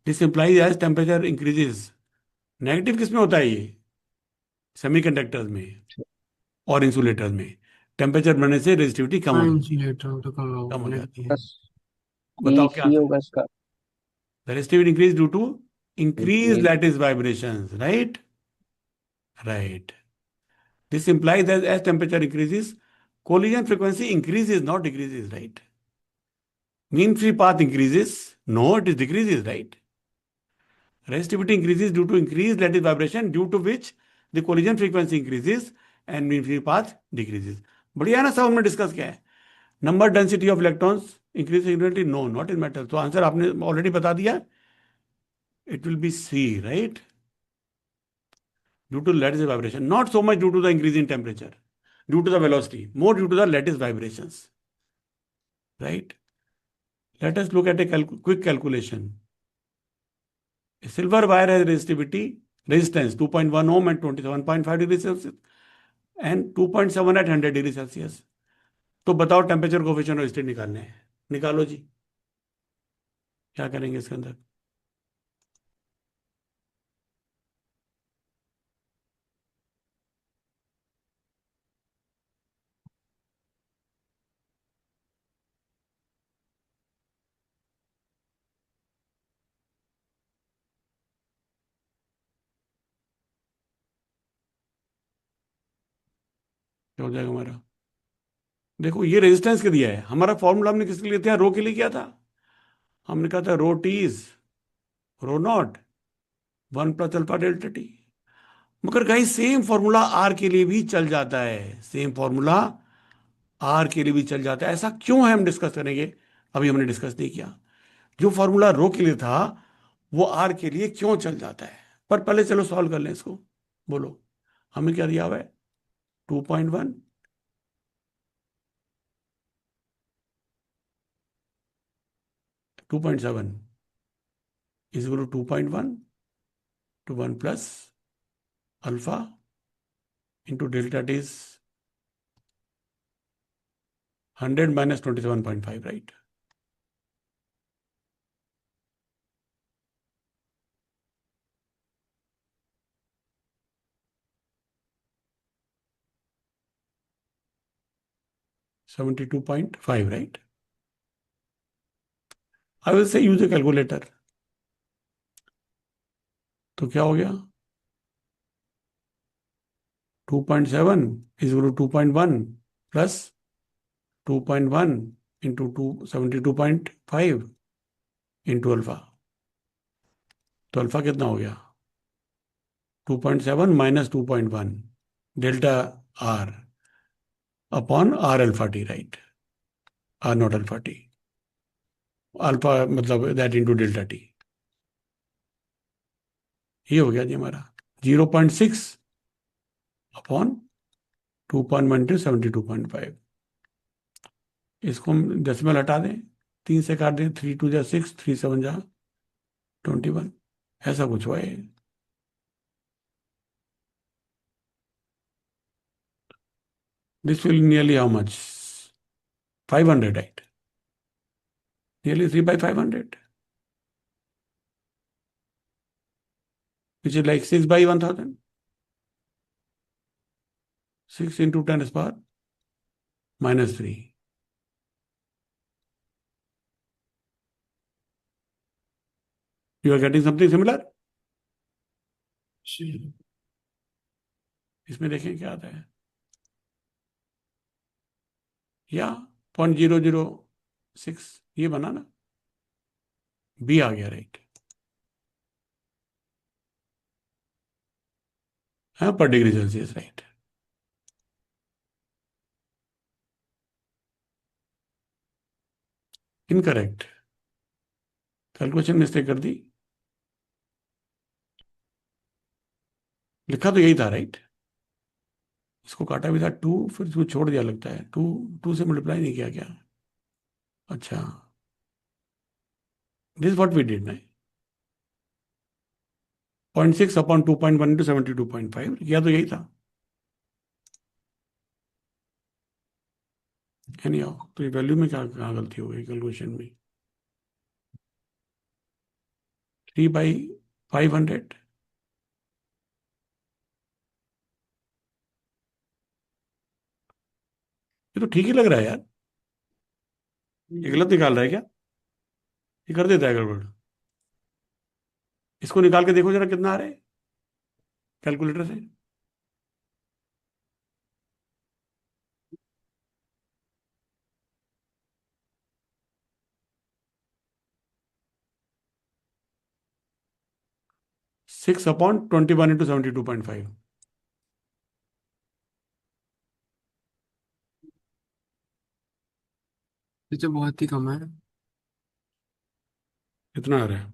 This implies as temperature increases. Negative किस में होता है ये? सेमीकंडक्टर्स में और इंसुलेटर्स में। टेम्परेचर बढ़ने से रेजिस्टिविटी कम हाँ, हो जाती इंसुलेटर तो कम है, कम हो होने जाती लगती है। है। बस बताओ क्या सी आंसर? होगा इसका। The resistivity increase due to increase increase. Lattice vibrations, right? Right. This implies that as temperature increases, collision frequency increases, not decreases, right? Mean free path increases. No, it is decreases, right? Resistivity increases due to increased lattice vibration, due to which the collision frequency increases and mean free path decreases. बढ़िया है ना? सब हमने discuss किया है। Number density of electrons increase significantly, no, not in metal. तो answer आपने already बता दिया, it will be c, right? Due to lattice vibration, not so much due to the increase in temperature, due to the velocity, more due to the lattice vibrations, right? Let us look at a quick calculation. A silver wire has resistance 2.1 ohm and 27.5 degrees Celsius and 2.7 at 100 degree Celsius. तो बताओ temperature coefficient और state निकालने हैं। निकालो जी, क्या करेंगे इसके अंदर? क्या हो जाएगा हमारा? देखो, ये रेजिस्टेंस के दिया है, हमारा फॉर्मूला हमने किसके लिए दिया? रो के लिए किया था। हमने कहा था rho t is rho naught 1 + α∆t। मगर गाइस सेम फॉर्मूला आर के लिए भी चल जाता है, सेम फॉर्मूला आर के लिए भी चल जाता है। ऐसा क्यों है हम डिस्कस करेंगे, अभी हमने डिस्कस नहीं किया। जो फॉर्मूला रो के लिए था वो आर के लिए क्यों चल जाता है। पर पहले चलो सॉल्व कर लें इसको। बोलो हमें क्या दिया हुआ है, 2.1, 2.7 is equal to 2.1 to 1 plus alpha into delta t is 100 minus 27.5, right? $72.5, right? I will say use a calculator. तो क्या हो गया, 2.7 is equal to 2.1 plus 2.1 into 72.5 into alpha। तो अल्फा कितना हो गया, 2.7 minus 2.1 delta r upon r alpha t, right? r not alpha t, alpha मतलब that into delta T. ये हो गया जी हमारा 0.6 अपॉन 2.1 टू 72.5। इसको हम डेसिमल हटा दें, 3 से काट दें, 3 2 जा 6, 3 7 जा 21, ऐसा कुछ हुआ है। This will nearly how much, 500, right? Nearly 3 by 500, which is like 6 by 1000, 6 into 10 is power minus 3। You are getting something similar? इसमें देखें क्या आता है, या 0.006 ये बना ना, बी आ गया, राइट? हाँ, पर degree Celsius, right? Incorrect, calculation mistake कर दी। लिखा तो यही था, राइट? इसको काटा भी था 2, फिर इसको छोड़ दिया लगता है, 2 2 से मल्टीप्लाई नहीं किया क्या? अच्छा, दिस व्हाट वी डिड ना, 0.6 अपॉन 2.1 टू 72.5 किया तो यही था। यानी तो ये वैल्यू में क्या कहाँ गलती हो गई कैलकुलेशन में, 3/500। ये तो ठीक ही लग रहा है यार, ये गलत निकाल रहा है क्या? ये कर देता है गड़बड़। इसको निकाल के देखो जरा कितना आ रहा है कैलकुलेटर से। 6 अपॉन 21 इंटू 72.5, ये तो बहुत ही कम है। कितना आ रहा है?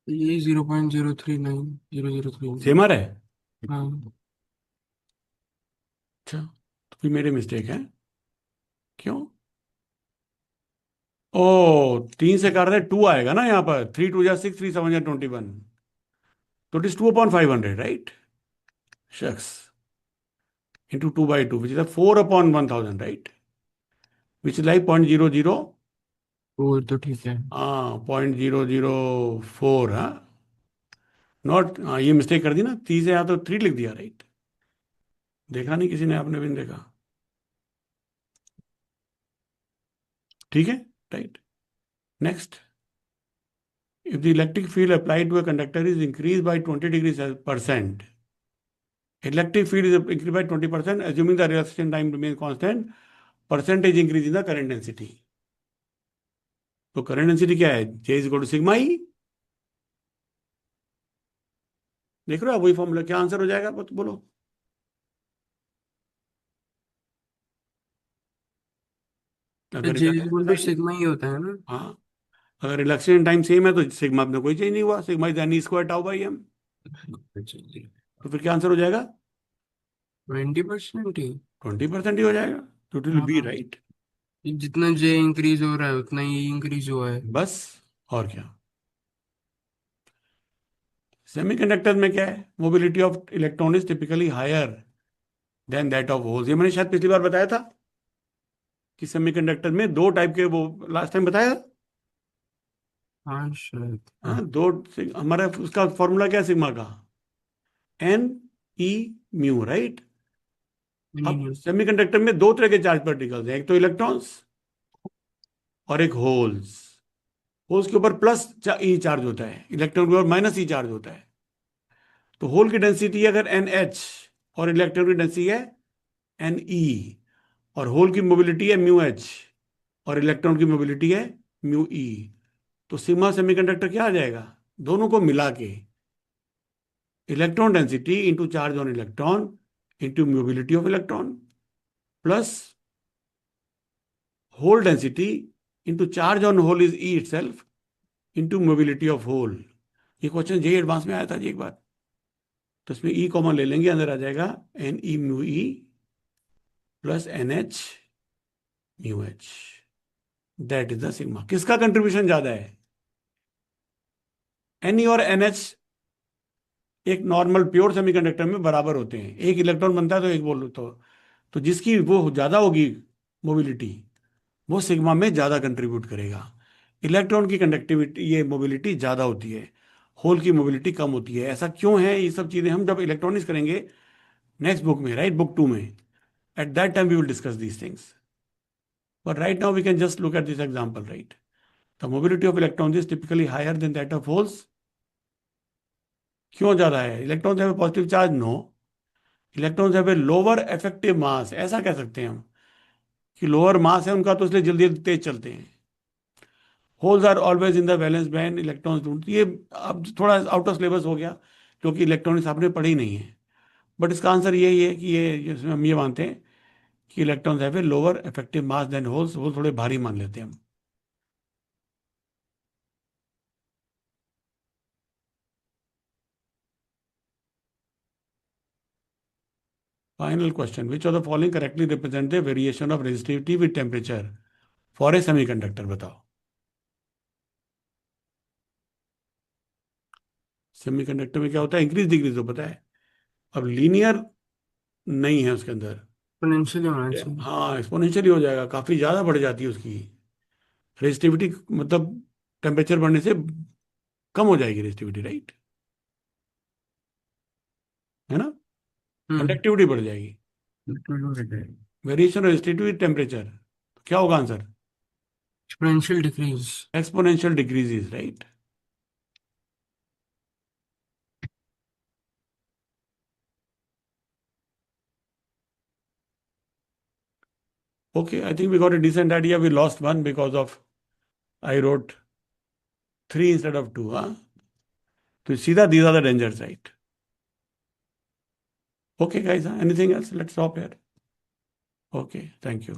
यही 0.039, 0039। सेम आ रहा है? हाँ। अच्छा, तो फिर मेरे मिस्टेक है, क्यों? ओ, 3 से काट रहे 2 आएगा ना यहाँ पर, 3 2 जा 6, 3 7 जा 21, तो इट इज 2/500, राइट? शख्स into 2/2, which is a 4/1000, right? Which is like 0.00, वो तो ठीक है। 0.004, हाँ, नॉट, ये मिस्टेक कर दी ना, 30 से यहाँ तो 3 लिख दिया, राइट? देखा नहीं किसी ने, आपने भी नहीं देखा, ठीक है, right? Next, if the electric field applied to a conductor is increased by 20 degrees percent, electric field is increased by 20%, assuming the relaxation time remains constant, percentage increase in the current density। तो current density क्या है, J is equal to sigma e. देख रहे हो आप वही formula, क्या answer हो जाएगा बोलो? अगर J induction equal to time, sigma ही होता है ना। हाँ, अगर रिडक्शन टाइम सेम है तो सिग्मा में कोई चेंज नहीं हुआ, sigma is n square tau by m. तो फिर क्या आंसर हो जाएगा? 20% ही। 20% ही हो जाएगा, तो इट विल बी हाँ, राइट। जितना जे इंक्रीज हो रहा है उतना ही इंक्रीज हुआ है। बस, और क्या। सेमीकंडक्टर में क्या है, mobility of electron is typically higher than that of holes. ये मैंने शायद पिछली बार बताया था कि सेमीकंडक्टर में दो टाइप के, वो लास्ट टाइम बताया। हाँ शायद, हाँ। हाँ, दो। हमारा उसका फॉर्मूला क्या है सिग्मा का? एन ई म्यू, राइट। अब हम्म, सेमीकंडक्टर में दो तरह के चार्ज पार्टिकल्स हैं, एक तो इलेक्ट्रॉन्स और एक होल्स। होल्स के ऊपर प्लस ई चार्ज होता है, इलेक्ट्रॉन के ऊपर माइनस ई चार्ज होता है। तो होल की डेंसिटी अगर एन एच और इलेक्ट्रॉन की डेंसिटी है एन ई, और होल की मोबिलिटी है म्यू एच और इलेक्ट्रॉन की मोबिलिटी है म्यू ई, तो सिग्मा सेमीकंडक्टर क्या आ जाएगा? दोनों को मिला के electron density into charge on electron into mobility of electron plus hole density into charge on hole is e itself into mobility of hole. ये क्वेश्चन जेई एडवांस में आया था जी एक बार, तो इसमें ई कॉमन ले लेंगे, अंदर आ जाएगा n E mu e plus n h mu h, that is the sigma. किसका कंट्रीब्यूशन ज्यादा है? एन ई और एन एच एक नॉर्मल प्योर सेमीकंडक्टर में बराबर होते हैं, एक इलेक्ट्रॉन बनता है तो एक बोलो तो जिसकी वो ज्यादा होगी मोबिलिटी, वो सिग्मा में ज्यादा कंट्रीब्यूट करेगा। इलेक्ट्रॉन की कंडक्टिविटी, ये मोबिलिटी ज्यादा होती है, होल की मोबिलिटी कम होती है। ऐसा क्यों है? ये सब चीजें हम जब इलेक्ट्रॉनिक्स करेंगे नेक्स्ट बुक में, राइट, बुक 2 में, at that time we will discuss these things. But right now we can just look at this example, right. The mobility of electrons is typically higher than that of holes. क्यों ज्यादा है? Electrons have positive charge, no. Electrons have a lower effective mass, ऐसा कह सकते हैं हम कि lower मास है उनका तो इसलिए जल्दी जल्दी तेज चलते हैं। Holes are always in the valence band, electrons ढूंढते, ये अब थोड़ा आउट ऑफ सिलेबस हो गया क्योंकि इलेक्ट्रॉनिक्स आपने पढ़ी नहीं है। बट इसका आंसर यही है कि ये जिसमें हम ये मानते हैं कि electrons have a lower effective mass than holes, hole थोड़े भारी मान लेते हैं हम। Final question, which of the following correctly represent the variation of resistivity with temperature for a semiconductor? बताओ। सेमीकंडक्टर में क्या होता है? इंक्रीज डिक्रीज तो पता है, अब लीनियर नहीं है उसके अंदर। एक्सपोनेंशियल होना चाहिए। हाँ, एक्सपोनेंशियली हो जाएगा, काफी ज्यादा बढ़ जाती है उसकी रेजिस्टिविटी, मतलब टेम्परेचर बढ़ने से कम हो जाएगी रेजिस्टिविटी, राइट, है ना। हम्म। कंडक्टिविटी बढ़ जाएगी। वेरिएशन रेजिस्टिविटी विद टेम्परेचर, क्या होगा answer? Exponential decrease. Exponential decreases, right. Okay, I think we got a decent idea. We lost one because of I wrote 3 instead of 2, huh? So see that these are the dangers, right? Okay, guys, anything else? Let's stop here. Okay, thank you.